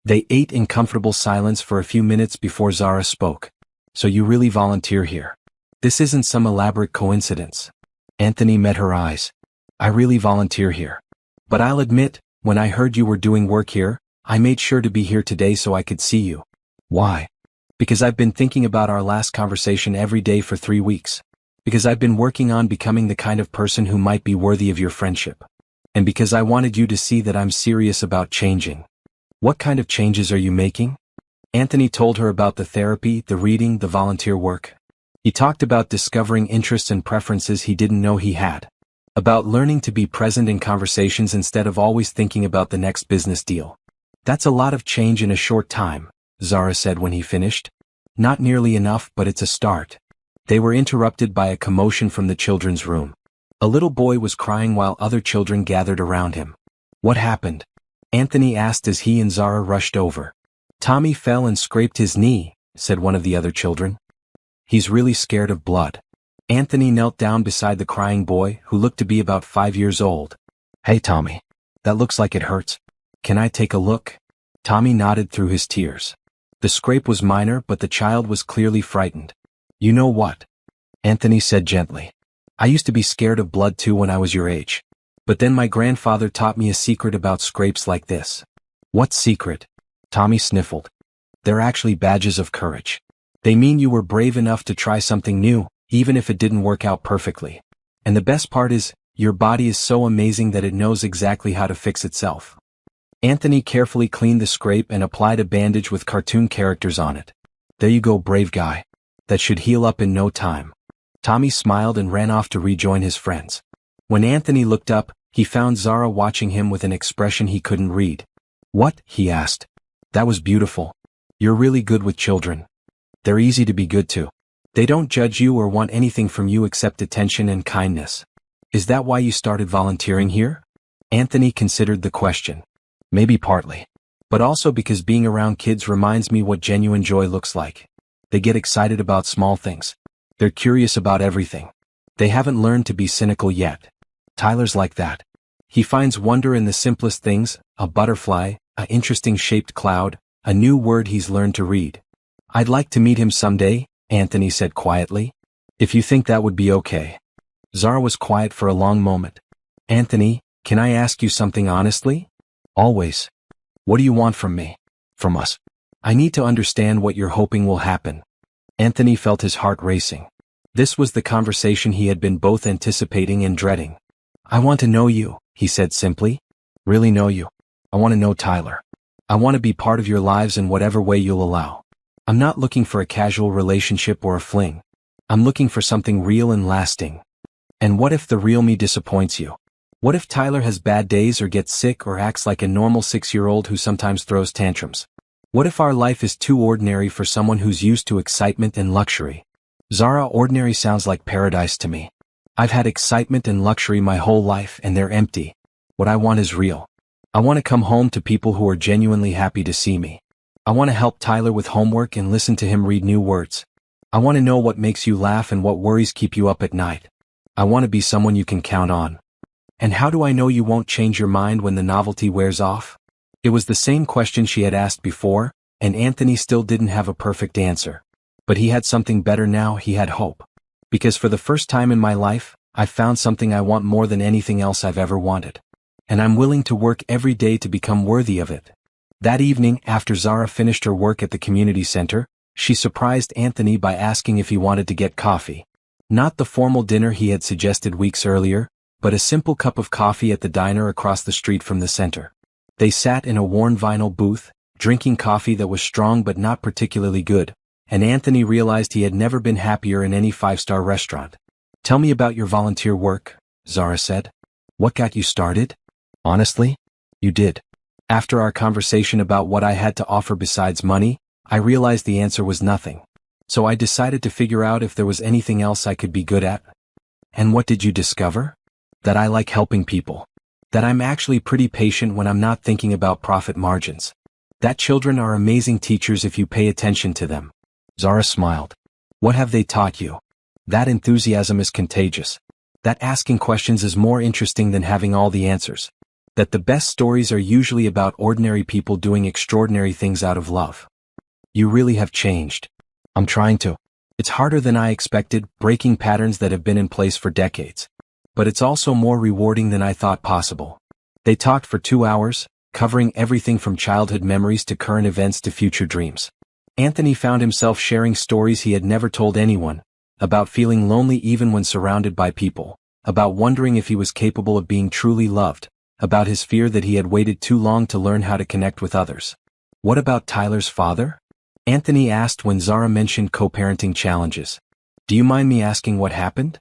S1: They ate in comfortable silence for a few minutes before Zara spoke. "So you really volunteer here? This isn't some elaborate coincidence." Anthony met her eyes. "I really volunteer here. But I'll admit, when I heard you were doing work here, I made sure to be here today so I could see you." "Why?" "Because I've been thinking about our last conversation every day for 3 weeks. Because I've been working on becoming the kind of person who might be worthy of your friendship." And because I wanted you to see that I'm serious about changing. What kind of changes are you making? Anthony told her about the therapy, the reading, the volunteer work. He talked about discovering interests and preferences he didn't know he had. About learning to be present in conversations instead of always thinking about the next business deal. That's a lot of change in a short time, Zara said when he finished. Not nearly enough, but it's a start. They were interrupted by a commotion from the children's room. A little boy was crying while other children gathered around him. What happened? Anthony asked as he and Zara rushed over. Tommy fell and scraped his knee, said one of the other children. He's really scared of blood. Anthony knelt down beside the crying boy, who looked to be about 5 years old. Hey Tommy. That looks like it hurts. Can I take a look? Tommy nodded through his tears. The scrape was minor, but the child was clearly frightened. You know what? Anthony said gently. I used to be scared of blood too when I was your age. But then my grandfather taught me a secret about scrapes like this. What secret? Tommy sniffled. They're actually badges of courage. They mean you were brave enough to try something new, even if it didn't work out perfectly. And the best part is, your body is so amazing that it knows exactly how to fix itself. Anthony carefully cleaned the scrape and applied a bandage with cartoon characters on it. There you go, brave guy. That should heal up in no time. Tommy smiled and ran off to rejoin his friends. When Anthony looked up, he found Zara watching him with an expression he couldn't read. What? He asked. That was beautiful. You're really good with children. They're easy to be good to. They don't judge you or want anything from you except attention and kindness. Is that why you started volunteering here? Anthony considered the question. Maybe partly. But also because being around kids reminds me what genuine joy looks like. They get excited about small things. They're curious about everything. They haven't learned to be cynical yet. Tyler's like that. He finds wonder in the simplest things, a butterfly, an interesting shaped cloud, a new word he's learned to read. I'd like to meet him someday, Anthony said quietly. If you think that would be okay. Zara was quiet for a long moment. Anthony, can I ask you something honestly? Always. What do you want from me? From us? I need to understand what you're hoping will happen. Anthony felt his heart racing. This was the conversation he had been both anticipating and dreading. I want to know you, he said simply. Really know you. I want to know Tyler. I want to be part of your lives in whatever way you'll allow. I'm not looking for a casual relationship or a fling. I'm looking for something real and lasting. And what if the real me disappoints you? What if Tyler has bad days or gets sick or acts like a normal 6-year-old who sometimes throws tantrums? What if our life is too ordinary for someone who's used to excitement and luxury? Zara, ordinary sounds like paradise to me. I've had excitement and luxury my whole life and they're empty. What I want is real. I want to come home to people who are genuinely happy to see me. I want to help Tyler with homework and listen to him read new words. I want to know what makes you laugh and what worries keep you up at night. I want to be someone you can count on. And how do I know you won't change your mind when the novelty wears off? It was the same question she had asked before, and Anthony still didn't have a perfect answer. But he had something better now. He had hope. Because for the first time in my life, I've found something I want more than anything else I've ever wanted. And I'm willing to work every day to become worthy of it. That evening, after Zara finished her work at the community center, she surprised Anthony by asking if he wanted to get coffee. Not the formal dinner he had suggested weeks earlier, but a simple cup of coffee at the diner across the street from the center. They sat in a worn vinyl booth, drinking coffee that was strong but not particularly good, and Anthony realized he had never been happier in any 5-star restaurant. Tell me about your volunteer work, Zara said. What got you started? Honestly? You did. After our conversation about what I had to offer besides money, I realized the answer was nothing. So I decided to figure out if there was anything else I could be good at. And what did you discover? That I like helping people. That I'm actually pretty patient when I'm not thinking about profit margins. That children are amazing teachers if you pay attention to them. Zara smiled. What have they taught you? That enthusiasm is contagious. That asking questions is more interesting than having all the answers. That the best stories are usually about ordinary people doing extraordinary things out of love. You really have changed. I'm trying to. It's harder than I expected, breaking patterns that have been in place for decades. But it's also more rewarding than I thought possible. They talked for 2 hours, covering everything from childhood memories to current events to future dreams. Anthony found himself sharing stories he had never told anyone, about feeling lonely even when surrounded by people, about wondering if he was capable of being truly loved, about his fear that he had waited too long to learn how to connect with others. What about Tyler's father? Anthony asked when Zara mentioned co-parenting challenges. Do you mind me asking what happened?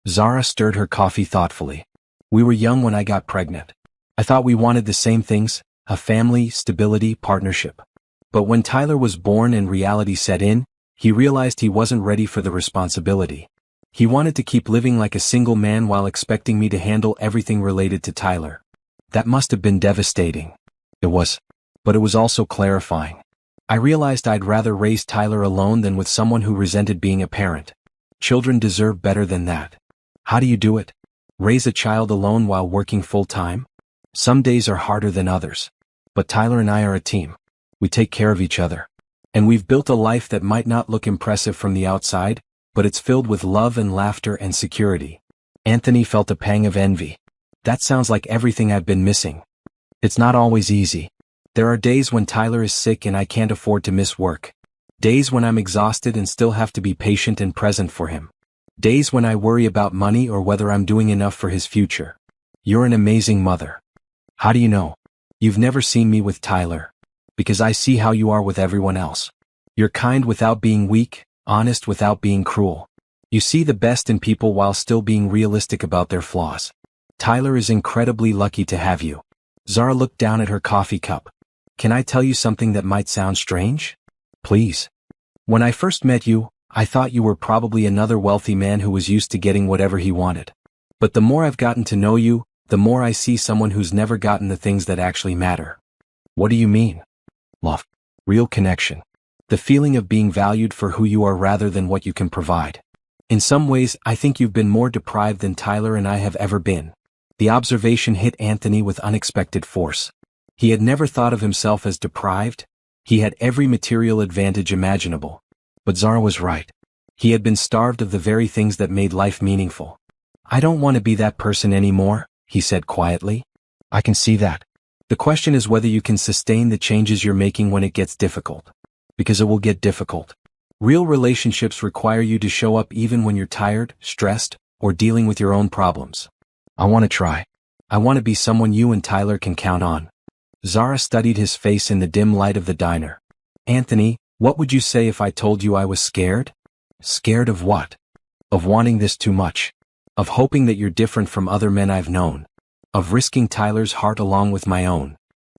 S1: Zara stirred her coffee thoughtfully. We were young when I got pregnant. I thought we wanted the same things, a family, stability, partnership. But when Tyler was born and reality set in, he realized he wasn't ready for the responsibility. He wanted to keep living like a single man while expecting me to handle everything related to Tyler. That must have been devastating. It was. But it was also clarifying. I realized I'd rather raise Tyler alone than with someone who resented being a parent. Children deserve better than that. How do you do it? Raise a child alone while working full-time? Some days are harder than others. But Tyler and I are a team. We take care of each other. And we've built a life that might not look impressive from the outside, but it's filled with love and laughter and security. Anthony felt a pang of envy. That sounds like everything I've been missing. It's not always easy. There are days when Tyler is sick and I can't afford to miss work. Days when I'm exhausted and still have to be patient and present for him. Days when I worry about money or whether I'm doing enough for his future. You're an amazing mother. How do you know? You've never seen me with Tyler. Because I see how you are with everyone else. You're kind without being weak, honest without being cruel. You see the best in people while still being realistic about their flaws. Tyler is incredibly lucky to have you. Zara looked down at her coffee cup. Can I tell you something that might sound strange? Please. When I first met you, I thought you were probably another wealthy man who was used to getting whatever he wanted. But the more I've gotten to know you, the more I see someone who's never gotten the things that actually matter. What do you mean? Love. Real connection. The feeling of being valued for who you are rather than what you can provide. In some ways, I think you've been more deprived than Tyler and I have ever been. The observation hit Anthony with unexpected force. He had never thought of himself as deprived. He had every material advantage imaginable. But Zara was right. He had been starved of the very things that made life meaningful. I don't want to be that person anymore, he said quietly. I can see that. The question is whether you can sustain the changes you're making when it gets difficult. Because it will get difficult. Real relationships require you to show up even when you're tired, stressed, or dealing with your own problems. I want to try. I want to be someone you and Tyler can count on. Zara studied his face in the dim light of the diner. Anthony, what would you say if I told you I was scared? Scared of what? Of wanting this too much. Of hoping that you're different from other men I've known. Of risking Tyler's heart along with my own.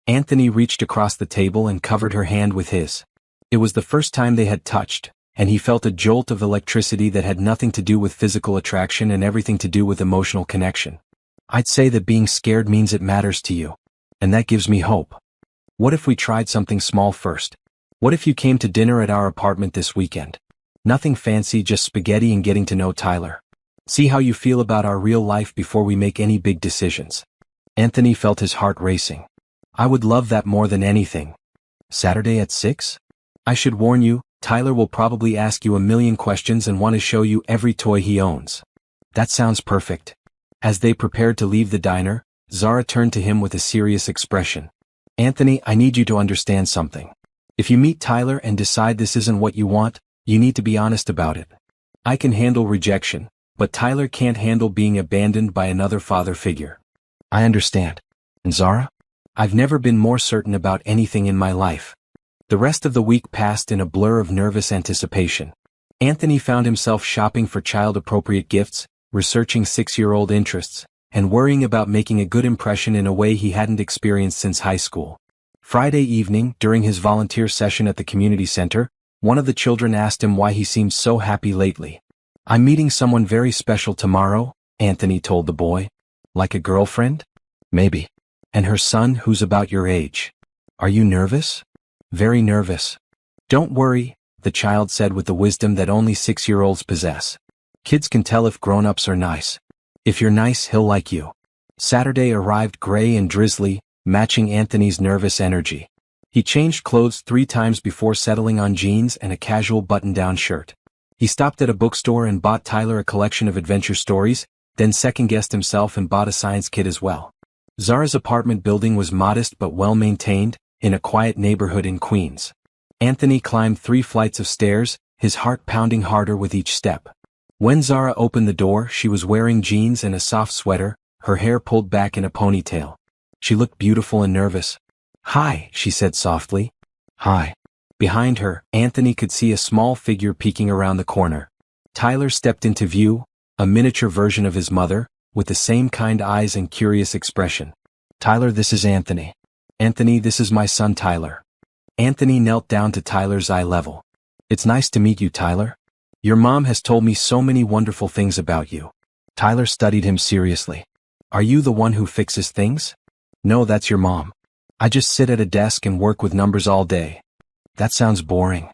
S1: Anthony reached across the table and covered her hand with his. It was the first time they had touched, and he felt a jolt of electricity that had nothing to do with physical attraction and everything to do with emotional connection. I'd say that being scared means it matters to you. And that gives me hope. What if we tried something small first? What if you came to dinner at our apartment this weekend? Nothing fancy, just spaghetti and getting to know Tyler. See how you feel about our real life before we make any big decisions. Anthony felt his heart racing. I would love that more than anything. Saturday at 6? I should warn you, Tyler will probably ask you a million questions and want to show you every toy he owns. That sounds perfect. As they prepared to leave the diner, Zara turned to him with a serious expression. Anthony, I need you to understand something. If you meet Tyler and decide this isn't what you want, you need to be honest about it. I can handle rejection, but Tyler can't handle being abandoned by another father figure. I understand. And Zara? I've never been more certain about anything in my life. The rest of the week passed in a blur of nervous anticipation. Anthony found himself shopping for child-appropriate gifts, researching 6-year-old interests, and worrying about making a good impression in a way he hadn't experienced since high school. Friday evening, during his volunteer session at the community center, one of the children asked him why he seemed so happy lately. I'm meeting someone very special tomorrow, Anthony told the boy. Like a girlfriend? Maybe. And her son, who's about your age. Are you nervous? Very nervous. Don't worry, the child said with the wisdom that only 6-year-olds possess. Kids can tell if grown-ups are nice. If you're nice, he'll like you. Saturday arrived gray and drizzly, matching Anthony's nervous energy. He changed clothes 3 times before settling on jeans and a casual button-down shirt. He stopped at a bookstore and bought Tyler a collection of adventure stories, then second-guessed himself and bought a science kit as well. Zara's apartment building was modest but well-maintained, in a quiet neighborhood in Queens. Anthony climbed 3 flights of stairs, his heart pounding harder with each step. When Zara opened the door, she was wearing jeans and a soft sweater, her hair pulled back in a ponytail. She looked beautiful and nervous. "Hi," she said softly. "Hi." Behind her, Anthony could see a small figure peeking around the corner. Tyler stepped into view, a miniature version of his mother, with the same kind eyes and curious expression. "Tyler, this is Anthony. Anthony, this is my son Tyler." Anthony knelt down to Tyler's eye level. "It's nice to meet you, Tyler. Your mom has told me so many wonderful things about you." Tyler studied him seriously. "Are you the one who fixes things?" "No, that's your mom. I just sit at a desk and work with numbers all day." "That sounds boring."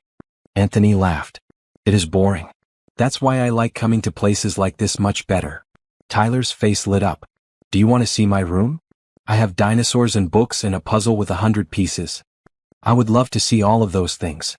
S1: Anthony laughed. "It is boring. That's why I like coming to places like this much better." Tyler's face lit up. "Do you want to see my room? I have dinosaurs and books and a puzzle with 100 pieces. I would love to see all of those things."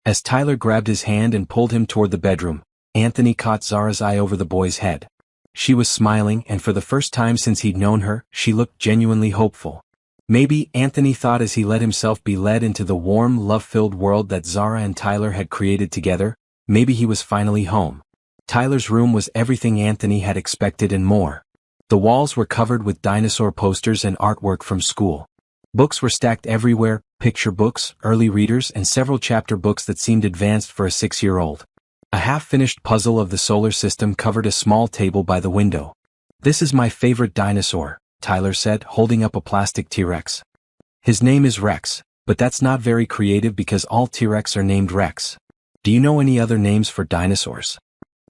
S1: As Tyler grabbed his hand and pulled him toward the bedroom, Anthony caught Zara's eye over the boy's head. She was smiling, and for the first time since he'd known her, she looked genuinely hopeful. Maybe, Anthony thought as he let himself be led into the warm, love-filled world that Zara and Tyler had created together, maybe he was finally home. Tyler's room was everything Anthony had expected and more. The walls were covered with dinosaur posters and artwork from school. Books were stacked everywhere, picture books, early readers, and several chapter books that seemed advanced for a 6-year-old. A half-finished puzzle of the solar system covered a small table by the window. "This is my favorite dinosaur," Tyler said, holding up a plastic T-Rex. "His name is Rex, but that's not very creative because all T-Rex are named Rex. Do you know any other names for dinosaurs?"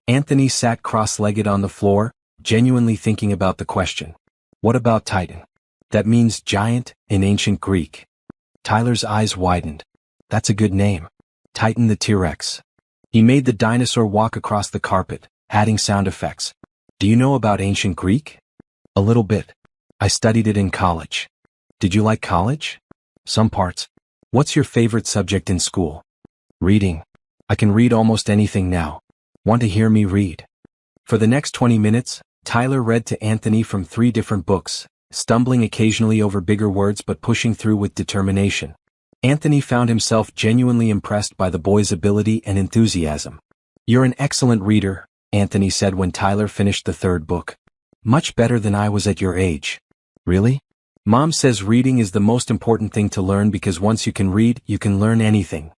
S1: Anthony sat cross-legged on the floor, genuinely thinking about the question. "What about Titan? That means giant in ancient Greek." Tyler's eyes widened. "That's a good name. Titan the T-Rex." He made the dinosaur walk across the carpet, adding sound effects. "Do you know about ancient Greek?" "A little bit. I studied it in college." "Did you like college?" "Some parts." "What's your favorite subject in school?" "Reading. I can read almost anything now. Want to hear me read?" For the next 20 minutes, Tyler read to Anthony from 3 different books, stumbling occasionally over bigger words but pushing through with determination. Anthony found himself genuinely impressed by the boy's ability and enthusiasm. "You're an excellent reader," Anthony said when Tyler finished the 3rd book. "Much better than I was at your age." "Really?" "Mom says reading is the most important thing to learn because once you can read, you can learn anything."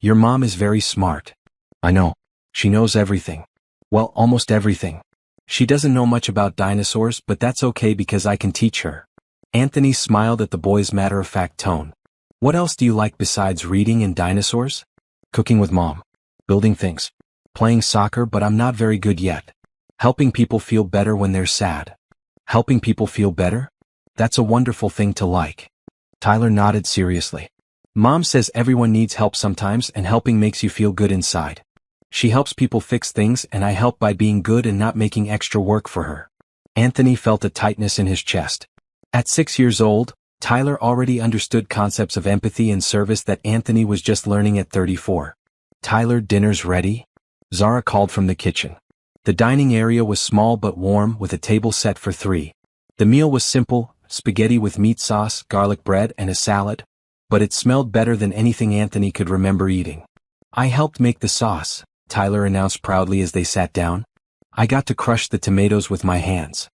S1: "Your mom is very smart." "I know. She knows everything. Well, almost everything. She doesn't know much about dinosaurs, but that's okay because I can teach her." Anthony smiled at the boy's matter-of-fact tone. "What else do you like besides reading and dinosaurs?" "Cooking with Mom. Building things. Playing soccer, but I'm not very good yet. Helping people feel better when they're sad." "Helping people feel better? That's a wonderful thing to like." Tyler nodded seriously. "Mom says everyone needs help sometimes and helping makes you feel good inside. She helps people fix things and I help by being good and not making extra work for her." Anthony felt a tightness in his chest. At 6 years old, Tyler already understood concepts of empathy and service that Anthony was just learning at 34. "Tyler, dinner's ready?" Zara called from the kitchen. The dining area was small but warm with a table set for 3. The meal was simple, spaghetti with meat sauce, garlic bread, and a salad, but it smelled better than anything Anthony could remember eating. "I helped make the sauce," Tyler announced proudly as they sat down. "I got to crush the tomatoes with my hands."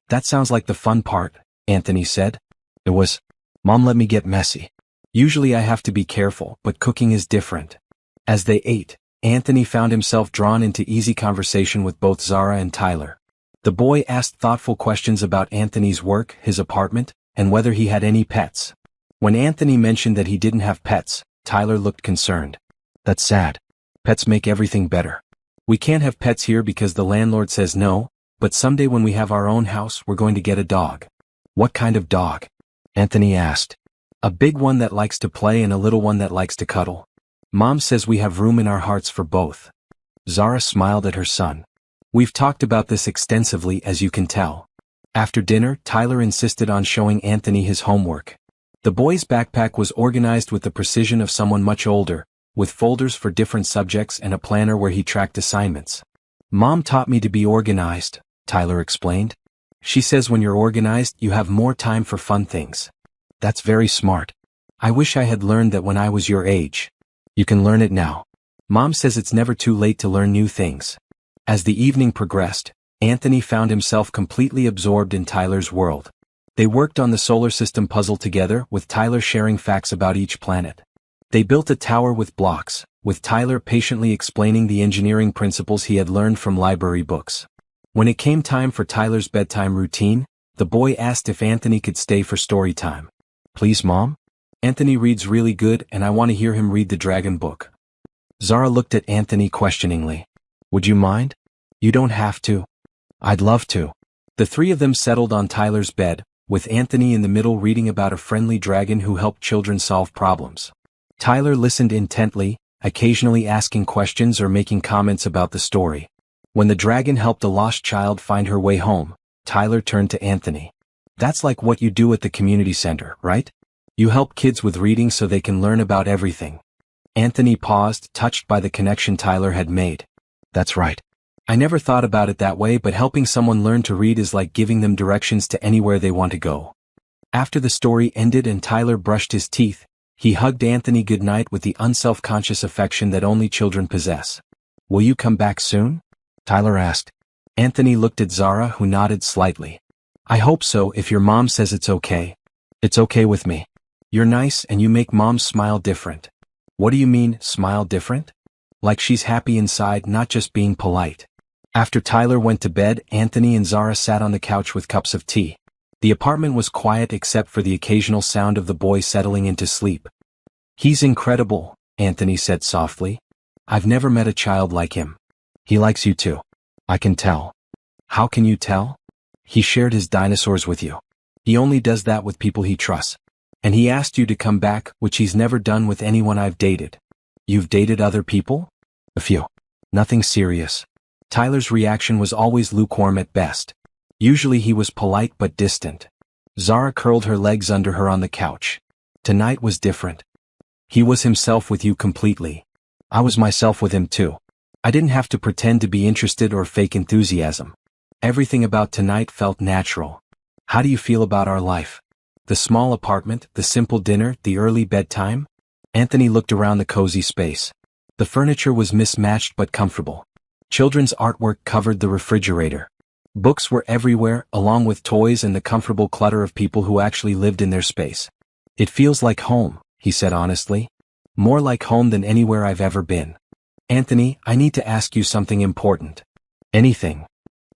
S1: "That sounds like the fun part," Anthony said. "It was. Mom let me get messy. Usually I have to be careful, but cooking is different." As they ate, Anthony found himself drawn into easy conversation with both Zara and Tyler. The boy asked thoughtful questions about Anthony's work, his apartment, and whether he had any pets. When Anthony mentioned that he didn't have pets, Tyler looked concerned. "That's sad. Pets make everything better. We can't have pets here because the landlord says no, but someday when we have our own house we're going to get a dog." "What kind of dog?" Anthony asked. "A big one that likes to play and a little one that likes to cuddle. Mom says we have room in our hearts for both." Zara smiled at her son. "We've talked about this extensively, as you can tell." After dinner, Tyler insisted on showing Anthony his homework. The boy's backpack was organized with the precision of someone much older, with folders for different subjects and a planner where he tracked assignments. "Mom taught me to be organized," Tyler explained. "She says when you're organized, you have more time for fun things." "That's very smart. I wish I had learned that when I was your age." "You can learn it now. Mom says it's never too late to learn new things." As the evening progressed, Anthony found himself completely absorbed in Tyler's world. They worked on the solar system puzzle together, with Tyler sharing facts about each planet. They built a tower with blocks, with Tyler patiently explaining the engineering principles he had learned from library books. When it came time for Tyler's bedtime routine, the boy asked if Anthony could stay for story time. "Please, Mom? Anthony reads really good and I want to hear him read the dragon book." Zara looked at Anthony questioningly. "Would you mind?" "You don't have to." "I'd love to." The three of them settled on Tyler's bed, with Anthony in the middle reading about a friendly dragon who helped children solve problems. Tyler listened intently, occasionally asking questions or making comments about the story. When the dragon helped a lost child find her way home, Tyler turned to Anthony. "That's like what you do at the community center, right? You help kids with reading so they can learn about everything." Anthony paused, touched by the connection Tyler had made. "That's right. I never thought about it that way, but helping someone learn to read is like giving them directions to anywhere they want to go." After the story ended and Tyler brushed his teeth, he hugged Anthony goodnight with the unself-conscious affection that only children possess. "Will you come back soon?" Tyler asked. Anthony looked at Zara, who nodded slightly. "I hope so, if your mom says it's okay." "It's okay with me. You're nice and you make Mom smile different." "What do you mean, smile different?" "Like she's happy inside, not just being polite." After Tyler went to bed, Anthony and Zara sat on the couch with cups of tea. The apartment was quiet except for the occasional sound of the boy settling into sleep. "He's incredible," Anthony said softly. "I've never met a child like him." "He likes you too. I can tell." "How can you tell?" "He shared his dinosaurs with you. He only does that with people he trusts. And he asked you to come back, which he's never done with anyone I've dated." "You've dated other people?" "A few. Nothing serious." Tyler's reaction was always lukewarm at best. Usually he was polite but distant. Zara curled her legs under her on the couch. Tonight was different. "He was himself with you completely." "I was myself with him too. I didn't have to pretend to be interested or fake enthusiasm. Everything about tonight felt natural." "How do you feel about our life? The small apartment, the simple dinner, the early bedtime?" Anthony looked around the cozy space. The furniture was mismatched but comfortable. Children's artwork covered the refrigerator. Books were everywhere, along with toys and the comfortable clutter of people who actually lived in their space. "It feels like home," he said honestly. "More like home than anywhere I've ever been." "Anthony, I need to ask you something important." "Anything.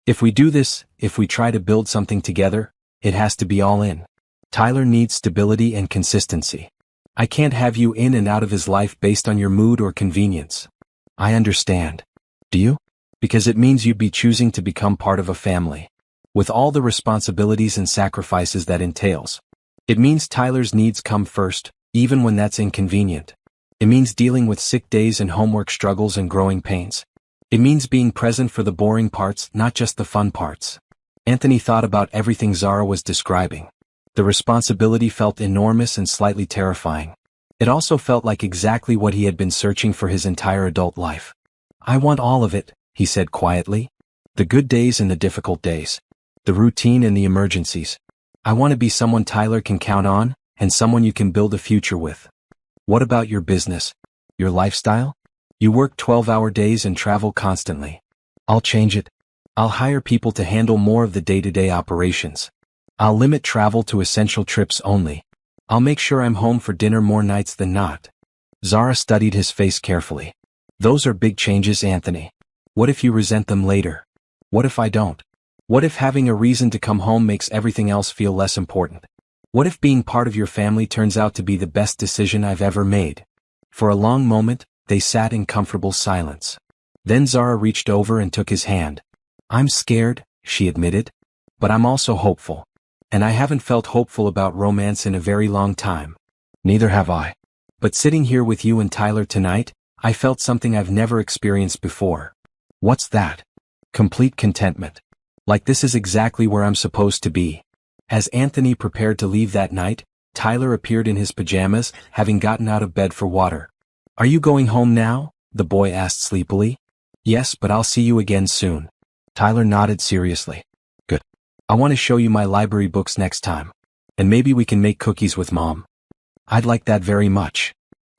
S1: If we do this, if we try to build something together, it has to be all in. Tyler needs stability and consistency. I can't have you in and out of his life based on your mood or convenience." "I understand." "Do you? Because it means you'd be choosing to become part of a family. With all the responsibilities and sacrifices that entails. It means Tyler's needs come first, even when that's inconvenient. It means dealing with sick days and homework struggles and growing pains. It means being present for the boring parts, not just the fun parts." Anthony thought about everything Zara was describing. The responsibility felt enormous and slightly terrifying. It also felt like exactly what he had been searching for his entire adult life. "I want all of it," he said quietly. "The good days and the difficult days. The routine and the emergencies. I want to be someone Tyler can count on, and someone you can build a future with." "What about your business? Your lifestyle? You work 12-hour days and travel constantly." "I'll change it. I'll hire people to handle more of the day-to-day operations. I'll limit travel to essential trips only. I'll make sure I'm home for dinner more nights than not." Zara studied his face carefully. "Those are big changes, Anthony. What if you resent them later? What if I don't? What if having a reason to come home makes everything else feel less important? What if being part of your family turns out to be the best decision I've ever made?" For a long moment, they sat in comfortable silence. Then Zara reached over and took his hand. "I'm scared," she admitted. "But I'm also hopeful. And I haven't felt hopeful about romance in a very long time." "Neither have I. But sitting here with you and Tyler tonight, I felt something I've never experienced before." "What's that?" "Complete contentment. Like this is exactly where I'm supposed to be." As Anthony prepared to leave that night, Tyler appeared in his pajamas, having gotten out of bed for water. "Are you going home now?" the boy asked sleepily. "Yes, but I'll see you again soon." Tyler nodded seriously. "Good. I want to show you my library books next time. And maybe we can make cookies with Mom." "I'd like that very much."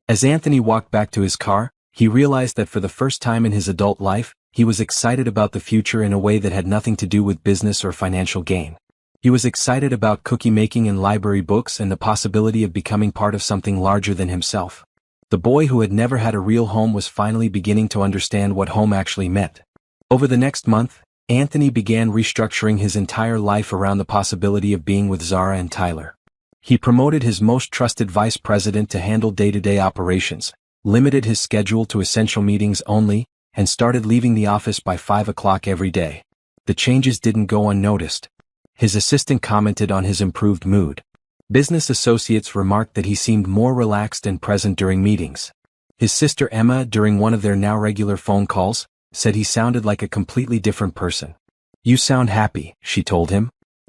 S1: As Anthony walked back to his car, he realized that for the first time in his adult life, he was excited about the future in a way that had nothing to do with business or financial gain. He was excited about cookie making and library books and the possibility of becoming part of something larger than himself. The boy who had never had a real home was finally beginning to understand what home actually meant. Over the next month, Anthony began restructuring his entire life around the possibility of being with Zara and Tyler. He promoted his most trusted vice president to handle day-to-day operations, limited his schedule to essential meetings only, and started leaving the office by 5 o'clock every day. The changes didn't go unnoticed. His assistant commented on his improved mood. Business associates remarked that he seemed more relaxed and present during meetings. His sister Emma, during one of their now regular phone calls, said he sounded like a completely different person. "You sound happy," she told him.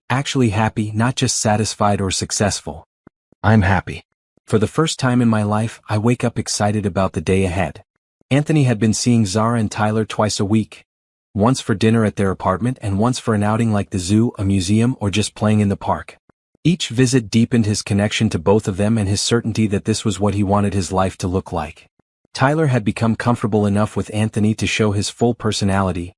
S1: "Actually happy, not just satisfied or successful. I'm happy. For the first time in my life, I wake up excited about the day ahead." Anthony had been seeing Zara and Tyler twice a week. Once for dinner at their apartment and once for an outing like the zoo, a museum, or just playing in the park. Each visit deepened his connection to both of them and his certainty that this was what he wanted his life to look like. Tyler had become comfortable enough with Anthony to show his full personality,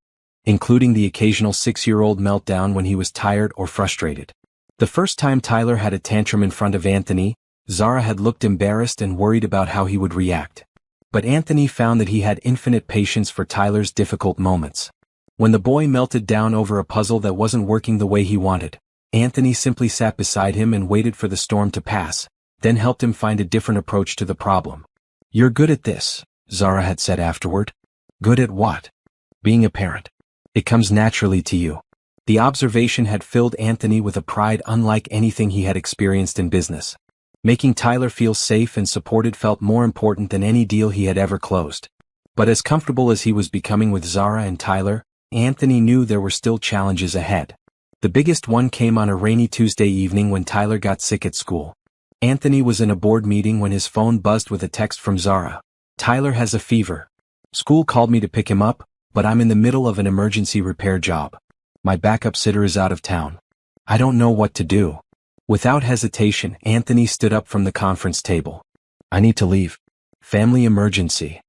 S1: including the occasional 6-year-old meltdown when he was tired or frustrated. The first time Tyler had a tantrum in front of Anthony, Zara had looked embarrassed and worried about how he would react. But Anthony found that he had infinite patience for Tyler's difficult moments. When the boy melted down over a puzzle that wasn't working the way he wanted, Anthony simply sat beside him and waited for the storm to pass, then helped him find a different approach to the problem. "You're good at this," Zara had said afterward. "Good at what?" "Being a parent. It comes naturally to you." The observation had filled Anthony with a pride unlike anything he had experienced in business. Making Tyler feel safe and supported felt more important than any deal he had ever closed. But as comfortable as he was becoming with Zara and Tyler, Anthony knew there were still challenges ahead. The biggest one came on a rainy Tuesday evening when Tyler got sick at school. Anthony was in a board meeting when his phone buzzed with a text from Zara. "Tyler has a fever. School called me to pick him up, but I'm in the middle of an emergency repair job. My backup sitter is out of town. I don't know what to do." Without hesitation, Anthony stood up from the conference table. "I need to leave. Family emergency."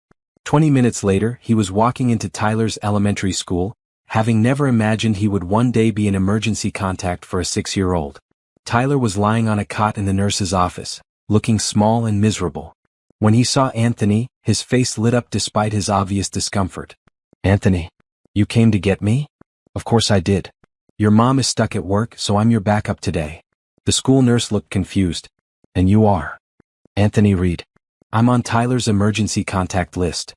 S1: 20 minutes later, he was walking into Tyler's elementary school, having never imagined he would one day be an emergency contact for a 6-year-old. Tyler was lying on a cot in the nurse's office, looking small and miserable. When he saw Anthony, his face lit up despite his obvious discomfort. "Anthony, you came to get me?" "Of course I did. Your mom is stuck at work, so I'm your backup today." The school nurse looked confused. "And you are?" "Anthony Reed. I'm on Tyler's emergency contact list."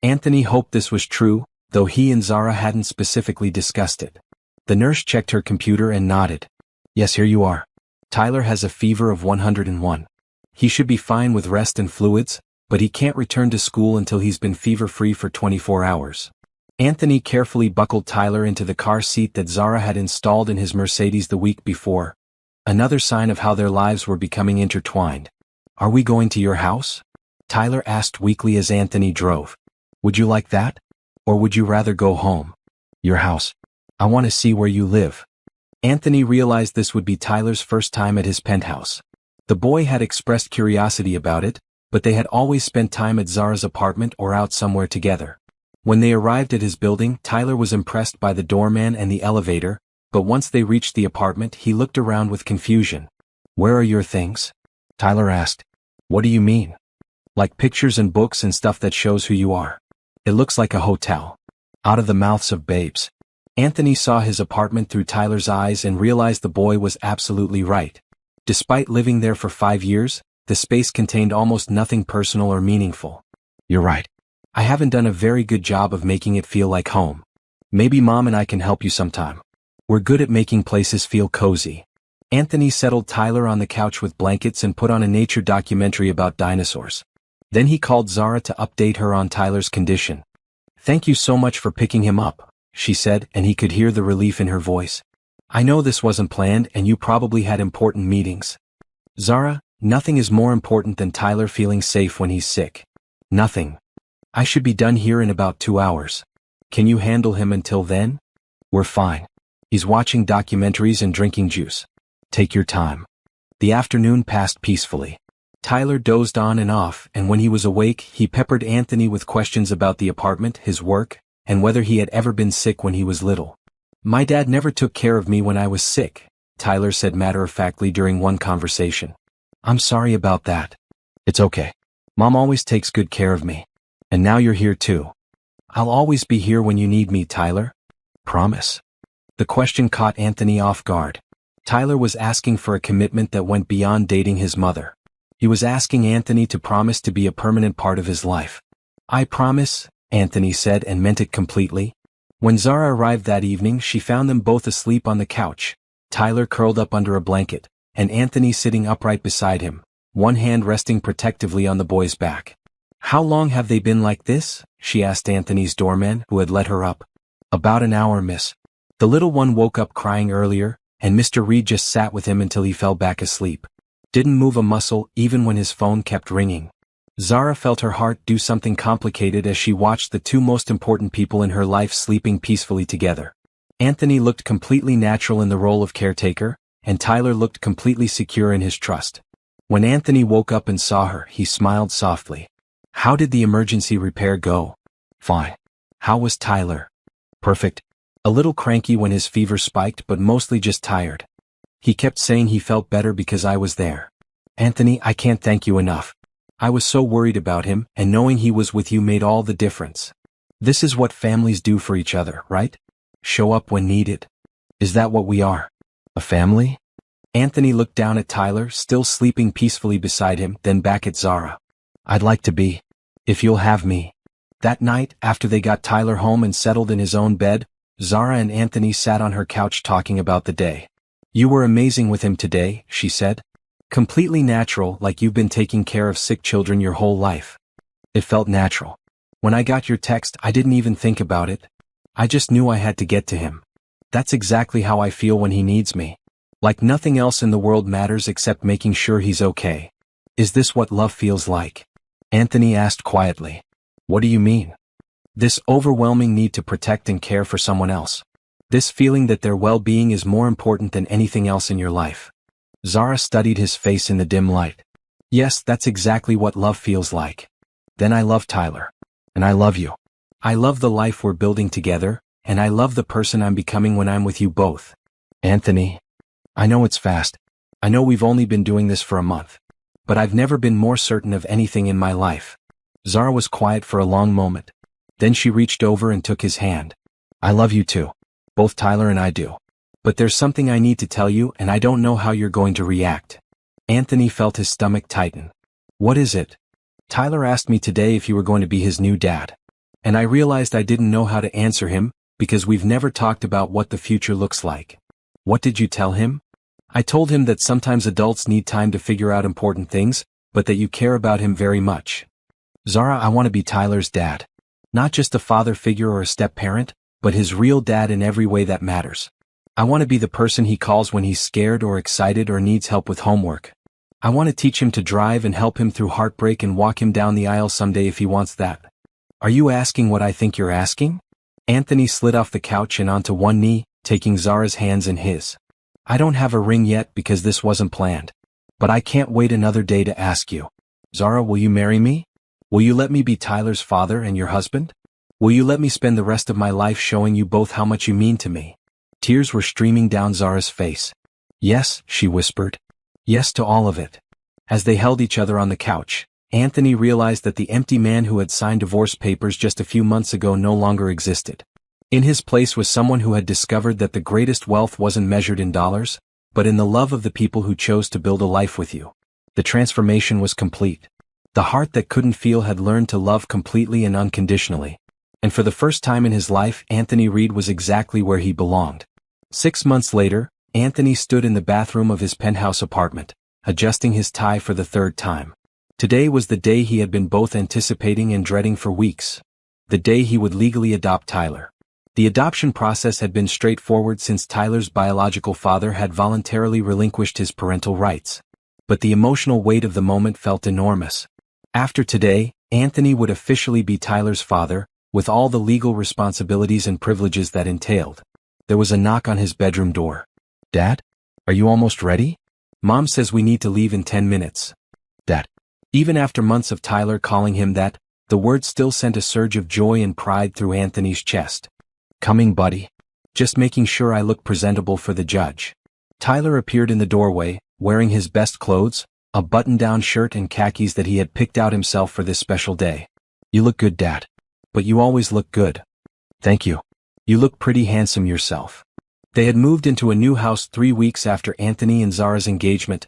S1: Anthony hoped this was true, though he and Zara hadn't specifically discussed it. The nurse checked her computer and nodded. "Yes, here you are. Tyler has a fever of 101. He should be fine with rest and fluids, but he can't return to school until he's been fever-free for 24 hours. Anthony carefully buckled Tyler into the car seat that Zara had installed in his Mercedes the week before. Another sign of how their lives were becoming intertwined. "Are we going to your house?" Tyler asked weakly as Anthony drove. "Would you like that? Or would you rather go home?" "Your house. I want to see where you live." Anthony realized this would be Tyler's first time at his penthouse. The boy had expressed curiosity about it, but they had always spent time at Zara's apartment or out somewhere together. When they arrived at his building, Tyler was impressed by the doorman and the elevator, but once they reached the apartment, he looked around with confusion. "Where are your things?" Tyler asked. "What do you mean?" "Like pictures and books and stuff that shows who you are. It looks like a hotel." Out of the mouths of babes. Anthony saw his apartment through Tyler's eyes and realized the boy was absolutely right. Despite living there for 5 years, the space contained almost nothing personal or meaningful. "You're right. I haven't done a very good job of making it feel like home. Maybe Mom and I can help you sometime. We're good at making places feel cozy." Anthony settled Tyler on the couch with blankets and put on a nature documentary about dinosaurs. Then he called Zara to update her on Tyler's condition. "Thank you so much for picking him up," she said, and he could hear the relief in her voice. "I know this wasn't planned and you probably had important meetings." "Zara, nothing is more important than Tyler feeling safe when he's sick. Nothing. I should be done here in about 2 hours. Can you handle him until then?" "We're fine. He's watching documentaries and drinking juice. Take your time." The afternoon passed peacefully. Tyler dozed on and off, and when he was awake, he peppered Anthony with questions about the apartment, his work, and whether he had ever been sick when he was little. "My dad never took care of me when I was sick," Tyler said matter-of-factly during one conversation. "I'm sorry about that." "It's okay. Mom always takes good care of me. And now you're here too." "I'll always be here when you need me, Tyler." "Promise?" The question caught Anthony off guard. Tyler was asking for a commitment that went beyond dating his mother. He was asking Anthony to promise to be a permanent part of his life. "I promise," Anthony said, and meant it completely. When Zara arrived that evening, she found them both asleep on the couch, Tyler curled up under a blanket, and Anthony sitting upright beside him, one hand resting protectively on the boy's back. "How long have they been like this?" she asked Anthony's doorman, who had let her up. "About an hour, miss. The little one woke up crying earlier, and Mr. Reed just sat with him until he fell back asleep. Didn't move a muscle even when his phone kept ringing." Zara felt her heart do something complicated as she watched the two most important people in her life sleeping peacefully together. Anthony looked completely natural in the role of caretaker, and Tyler looked completely secure in his trust. When Anthony woke up and saw her, he smiled softly. "How did the emergency repair go?" "Fine." "How was Tyler?" "Perfect. A little cranky when his fever spiked, but mostly just tired. He kept saying he felt better because I was there." "Anthony, I can't thank you enough. I was so worried about him, and knowing he was with you made all the difference. This is what families do for each other, right? Show up when needed. Is that what we are? A family?" Anthony looked down at Tyler, still sleeping peacefully beside him, then back at Zara. "I'd like to be. If you'll have me." That night, after they got Tyler home and settled in his own bed, Zara and Anthony sat on her couch talking about the day. "You were amazing with him today," she said. "Completely natural, like you've been taking care of sick children your whole life." "It felt natural. When I got your text, I didn't even think about it. I just knew I had to get to him. That's exactly how I feel when he needs me. Like nothing else in the world matters except making sure he's okay." "Is this what love feels like?" Anthony asked quietly. "What do you mean?" "This overwhelming need to protect and care for someone else. This feeling that their well-being is more important than anything else in your life." Zara studied his face in the dim light. "Yes, that's exactly what love feels like. Then I love Tyler. And I love you. I love the life we're building together, and I love the person I'm becoming when I'm with you both." "Anthony, I know it's fast. I know we've only been doing this for a month. But I've never been more certain of anything in my life." Zara was quiet for a long moment. Then she reached over and took his hand. "I love you too. Both Tyler and I do. But there's something I need to tell you, and I don't know how you're going to react." Anthony felt his stomach tighten. "What is it?" "Tyler asked me today if you were going to be his new dad. And I realized I didn't know how to answer him, because we've never talked about what the future looks like." "What did you tell him?" "I told him that sometimes adults need time to figure out important things, but that you care about him very much." "Zara, I want to be Tyler's dad. Not just a father figure or a step-parent, but his real dad in every way that matters. I want to be the person he calls when he's scared or excited or needs help with homework. I want to teach him to drive and help him through heartbreak and walk him down the aisle someday if he wants that." "Are you asking what I think you're asking?" Anthony slid off the couch and onto one knee, taking Zara's hands in his. "I don't have a ring yet because this wasn't planned. But I can't wait another day to ask you. Zara, will you marry me? Will you let me be Tyler's father and your husband? Will you let me spend the rest of my life showing you both how much you mean to me?" Tears were streaming down Zara's face. "Yes," she whispered. "Yes to all of it." As they held each other on the couch, Anthony realized that the empty man who had signed divorce papers just a few months ago no longer existed. In his place was someone who had discovered that the greatest wealth wasn't measured in dollars, but in the love of the people who chose to build a life with you. The transformation was complete. The heart that couldn't feel had learned to love completely and unconditionally. And for the first time in his life, Anthony Reed was exactly where he belonged. 6 months later, Anthony stood in the bathroom of his penthouse apartment, adjusting his tie for the third time. Today was the day he had been both anticipating and dreading for weeks. The day he would legally adopt Tyler. The adoption process had been straightforward since Tyler's biological father had voluntarily relinquished his parental rights. But the emotional weight of the moment felt enormous. After today, Anthony would officially be Tyler's father, with all the legal responsibilities and privileges that entailed. There was a knock on his bedroom door. "Dad? Are you almost ready? Mom says we need to leave in 10 minutes. Dad." Even after months of Tyler calling him that, the word still sent a surge of joy and pride through Anthony's chest. "Coming, buddy. Just making sure I look presentable for the judge." Tyler appeared in the doorway, wearing his best clothes, a button-down shirt and khakis that he had picked out himself for this special day. "You look good, Dad. But you always look good." "Thank you. You look pretty handsome yourself." They had moved into a new house 3 weeks after Anthony and Zara's engagement,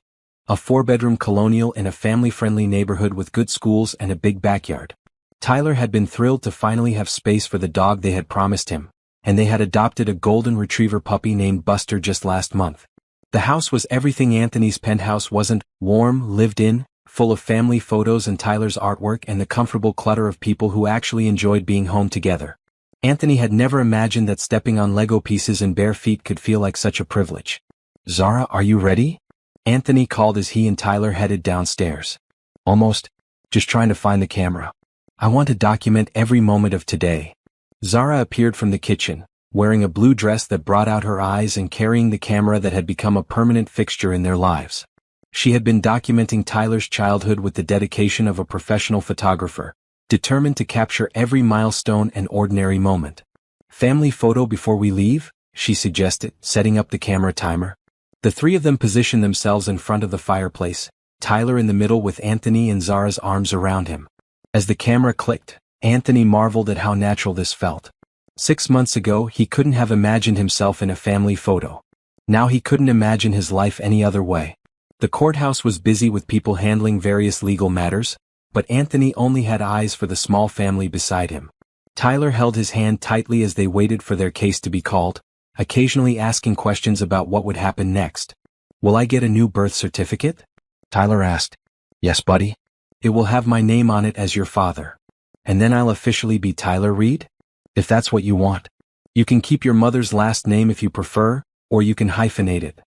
S1: a 4-bedroom colonial in a family-friendly neighborhood with good schools and a big backyard. Tyler had been thrilled to finally have space for the dog they had promised him, and they had adopted a golden retriever puppy named Buster just last month. The house was everything Anthony's penthouse wasn't: warm, lived in, full of family photos and Tyler's artwork and the comfortable clutter of people who actually enjoyed being home together. Anthony had never imagined that stepping on Lego pieces and bare feet could feel like such a privilege. "Zara, are you ready?" Anthony called as he and Tyler headed downstairs. "Almost. Just trying to find the camera. I want to document every moment of today." Zara appeared from the kitchen, wearing a blue dress that brought out her eyes and carrying the camera that had become a permanent fixture in their lives. She had been documenting Tyler's childhood with the dedication of a professional photographer, determined to capture every milestone and ordinary moment. "Family photo before we leave?" she suggested, setting up the camera timer. The three of them positioned themselves in front of the fireplace, Tyler in the middle with Anthony and Zara's arms around him. As the camera clicked, Anthony marveled at how natural this felt. 6 months ago, he couldn't have imagined himself in a family photo. Now he couldn't imagine his life any other way. The courthouse was busy with people handling various legal matters, but Anthony only had eyes for the small family beside him. Tyler held his hand tightly as they waited for their case to be called, occasionally asking questions about what would happen next. "Will I get a new birth certificate?" Tyler asked. "Yes, buddy. It will have my name on it as your father. And then I'll officially be Tyler Reed? If that's what you want. You can keep your mother's last name if you prefer, or you can hyphenate it."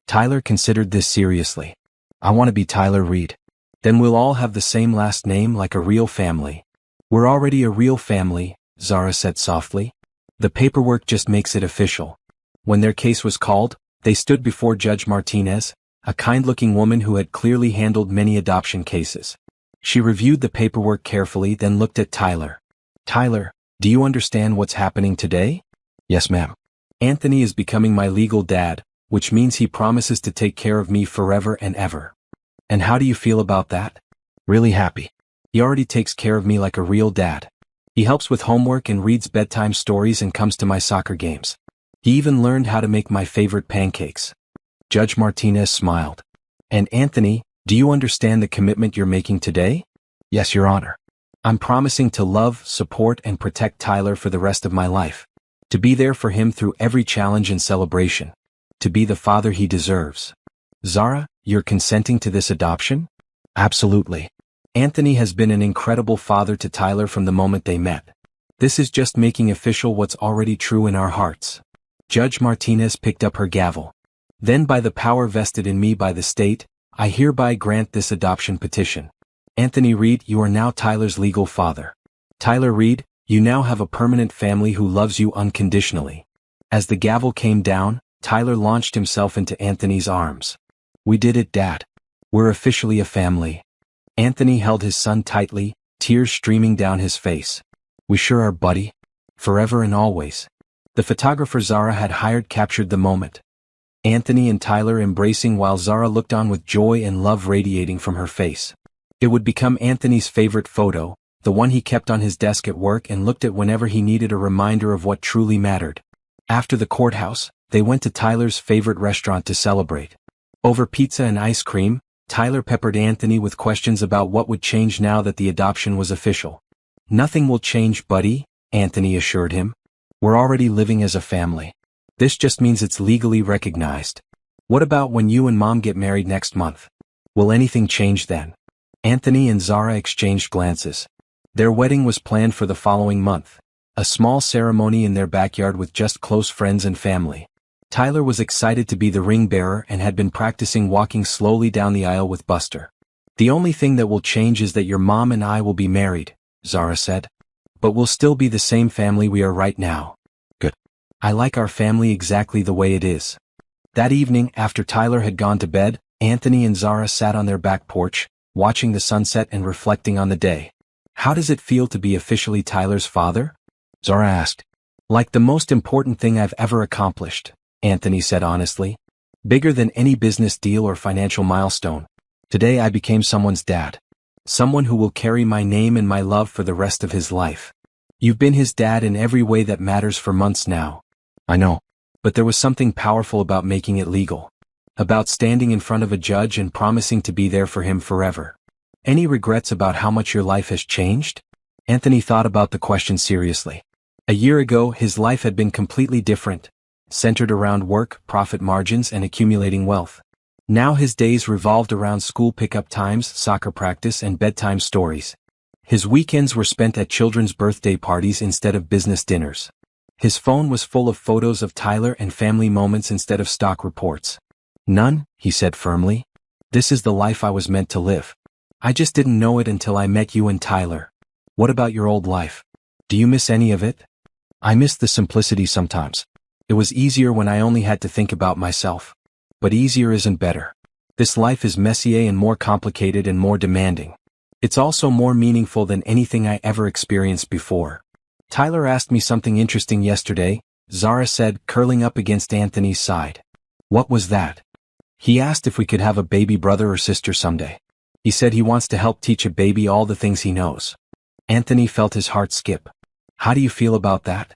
S1: Tyler considered this seriously. "I want to be Tyler Reed. Then we'll all have the same last name like a real family." "We're already a real family," Zara said softly. "The paperwork just makes it official." When their case was called, they stood before Judge Martinez, a kind-looking woman who had clearly handled many adoption cases. She reviewed the paperwork carefully, then looked at Tyler. "Tyler, do you understand what's happening today?" "Yes, ma'am. Anthony is becoming my legal dad, which means he promises to take care of me forever and ever." "And how do you feel about that?" "Really happy. He already takes care of me like a real dad. He helps with homework and reads bedtime stories and comes to my soccer games. He even learned how to make my favorite pancakes." Judge Martinez smiled. "And Anthony, do you understand the commitment you're making today?" "Yes, Your Honor. I'm promising to love, support, and protect Tyler for the rest of my life. To be there for him through every challenge and celebration. To be the father he deserves." "Zara, you're consenting to this adoption?" "Absolutely. Anthony has been an incredible father to Tyler from the moment they met. This is just making official what's already true in our hearts." Judge Martinez picked up her gavel. "Then by the power vested in me by the state, I hereby grant this adoption petition. Anthony Reed, you are now Tyler's legal father. Tyler Reed, you now have a permanent family who loves you unconditionally." As the gavel came down, Tyler launched himself into Anthony's arms. "We did it, Dad. We're officially a family." Anthony held his son tightly, tears streaming down his face. "We sure are, buddy. Forever and always." The photographer Zara had hired captured the moment. Anthony and Tyler embracing while Zara looked on with joy and love radiating from her face. It would become Anthony's favorite photo, the one he kept on his desk at work and looked at whenever he needed a reminder of what truly mattered. After the courthouse, they went to Tyler's favorite restaurant to celebrate. Over pizza and ice cream, Tyler peppered Anthony with questions about what would change now that the adoption was official. "Nothing will change, buddy," Anthony assured him. "We're already living as a family. This just means it's legally recognized. What about when you and Mom get married next month? Will anything change then?" Anthony and Zara exchanged glances. Their wedding was planned for the following month, a small ceremony in their backyard with just close friends and family. Tyler was excited to be the ring bearer and had been practicing walking slowly down the aisle with Buster. "The only thing that will change is that your mom and I will be married," Zara said. "But we'll still be the same family we are right now." "Good. I like our family exactly the way it is." That evening, after Tyler had gone to bed, Anthony and Zara sat on their back porch, watching the sunset and reflecting on the day. "How does it feel to be officially Tyler's father?" Zara asked. "Like the most important thing I've ever accomplished," Anthony said honestly. Bigger than any business deal or financial milestone. Today I became someone's dad. Someone who will carry my name and my love for the rest of his life. You've been his dad in every way that matters for months now. I know. But there was something powerful about making it legal. About standing in front of a judge and promising to be there for him forever. Any regrets about how much your life has changed? Anthony thought about the question seriously. A year ago, his life had been completely different, centered around work, profit margins, and accumulating wealth. Now his days revolved around school pickup times, soccer practice, and bedtime stories. His weekends were spent at children's birthday parties instead of business dinners. His phone was full of photos of Tyler and family moments instead of stock reports. None, he said firmly. This is the life I was meant to live. I just didn't know it until I met you and Tyler. What about your old life? Do you miss any of it? I miss the simplicity sometimes. It was easier when I only had to think about myself. But easier isn't better. This life is messier and more complicated and more demanding. It's also more meaningful than anything I ever experienced before. Tyler asked me something interesting yesterday, Zara said, curling up against Anthony's side. What was that? He asked if we could have a baby brother or sister someday. He said he wants to help teach a baby all the things he knows. Anthony felt his heart skip. How do you feel about that?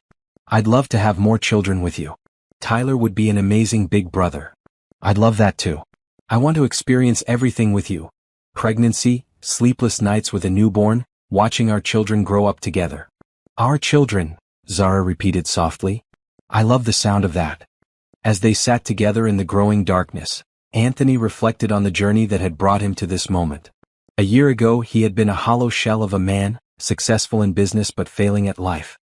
S1: I'd love to have more children with you. Tyler would be an amazing big brother. I'd love that too. I want to experience everything with you. Pregnancy, sleepless nights with a newborn, watching our children grow up together. Our children, Zara repeated softly. I love the sound of that. As they sat together in the growing darkness, Anthony reflected on the journey that had brought him to this moment. A year ago he had been a hollow shell of a man, successful in business but failing at life.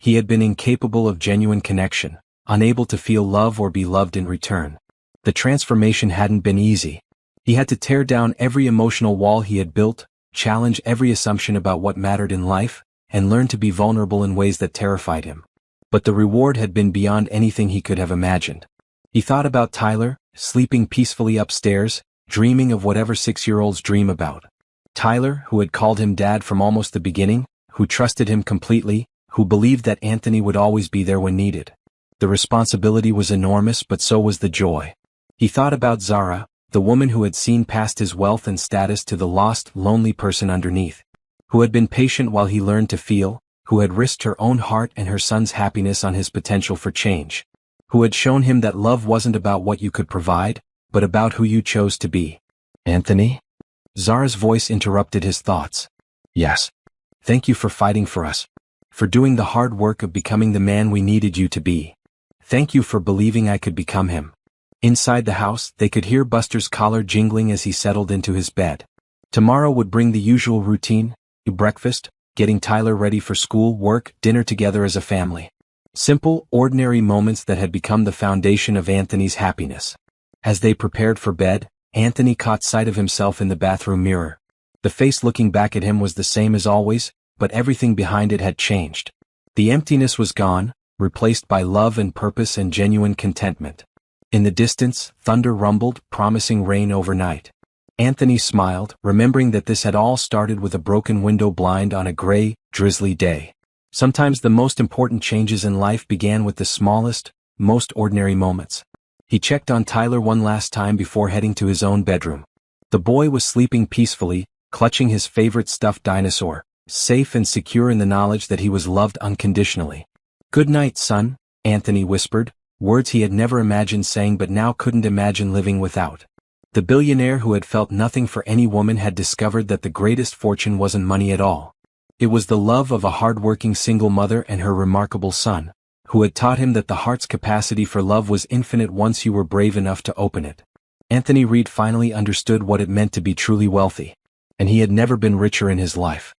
S1: He had been incapable of genuine connection, unable to feel love or be loved in return. The transformation hadn't been easy. He had to tear down every emotional wall he had built, challenge every assumption about what mattered in life, and learn to be vulnerable in ways that terrified him. But the reward had been beyond anything he could have imagined. He thought about Tyler, sleeping peacefully upstairs, dreaming of whatever 6-year-olds dream about. Tyler, who had called him dad from almost the beginning, who trusted him completely, who believed that Anthony would always be there when needed. The responsibility was enormous, but so was the joy. He thought about Zara, the woman who had seen past his wealth and status to the lost, lonely person underneath. Who had been patient while he learned to feel, who had risked her own heart and her son's happiness on his potential for change. Who had shown him that love wasn't about what you could provide, but about who you chose to be. Anthony? Zara's voice interrupted his thoughts. Yes. Thank you for fighting for us. For doing the hard work of becoming the man we needed you to be. Thank you for believing I could become him. Inside the house, they could hear Buster's collar jingling as he settled into his bed. Tomorrow would bring the usual routine, breakfast, getting Tyler ready for school, work, dinner together as a family. Simple, ordinary moments that had become the foundation of Anthony's happiness. As they prepared for bed, Anthony caught sight of himself in the bathroom mirror. The face looking back at him was the same as always, but everything behind it had changed. The emptiness was gone, replaced by love and purpose and genuine contentment. In the distance, thunder rumbled, promising rain overnight. Anthony smiled, remembering that this had all started with a broken window blind on a gray, drizzly day. Sometimes the most important changes in life began with the smallest, most ordinary moments. He checked on Tyler one last time before heading to his own bedroom. The boy was sleeping peacefully, clutching his favorite stuffed dinosaur, safe and secure in the knowledge that he was loved unconditionally. "Good night, son," Anthony whispered, words he had never imagined saying but now couldn't imagine living without. The billionaire who had felt nothing for any woman had discovered that the greatest fortune wasn't money at all. It was the love of a hardworking single mother and her remarkable son, who had taught him that the heart's capacity for love was infinite once you were brave enough to open it. Anthony Reed finally understood what it meant to be truly wealthy. And he had never been richer in his life.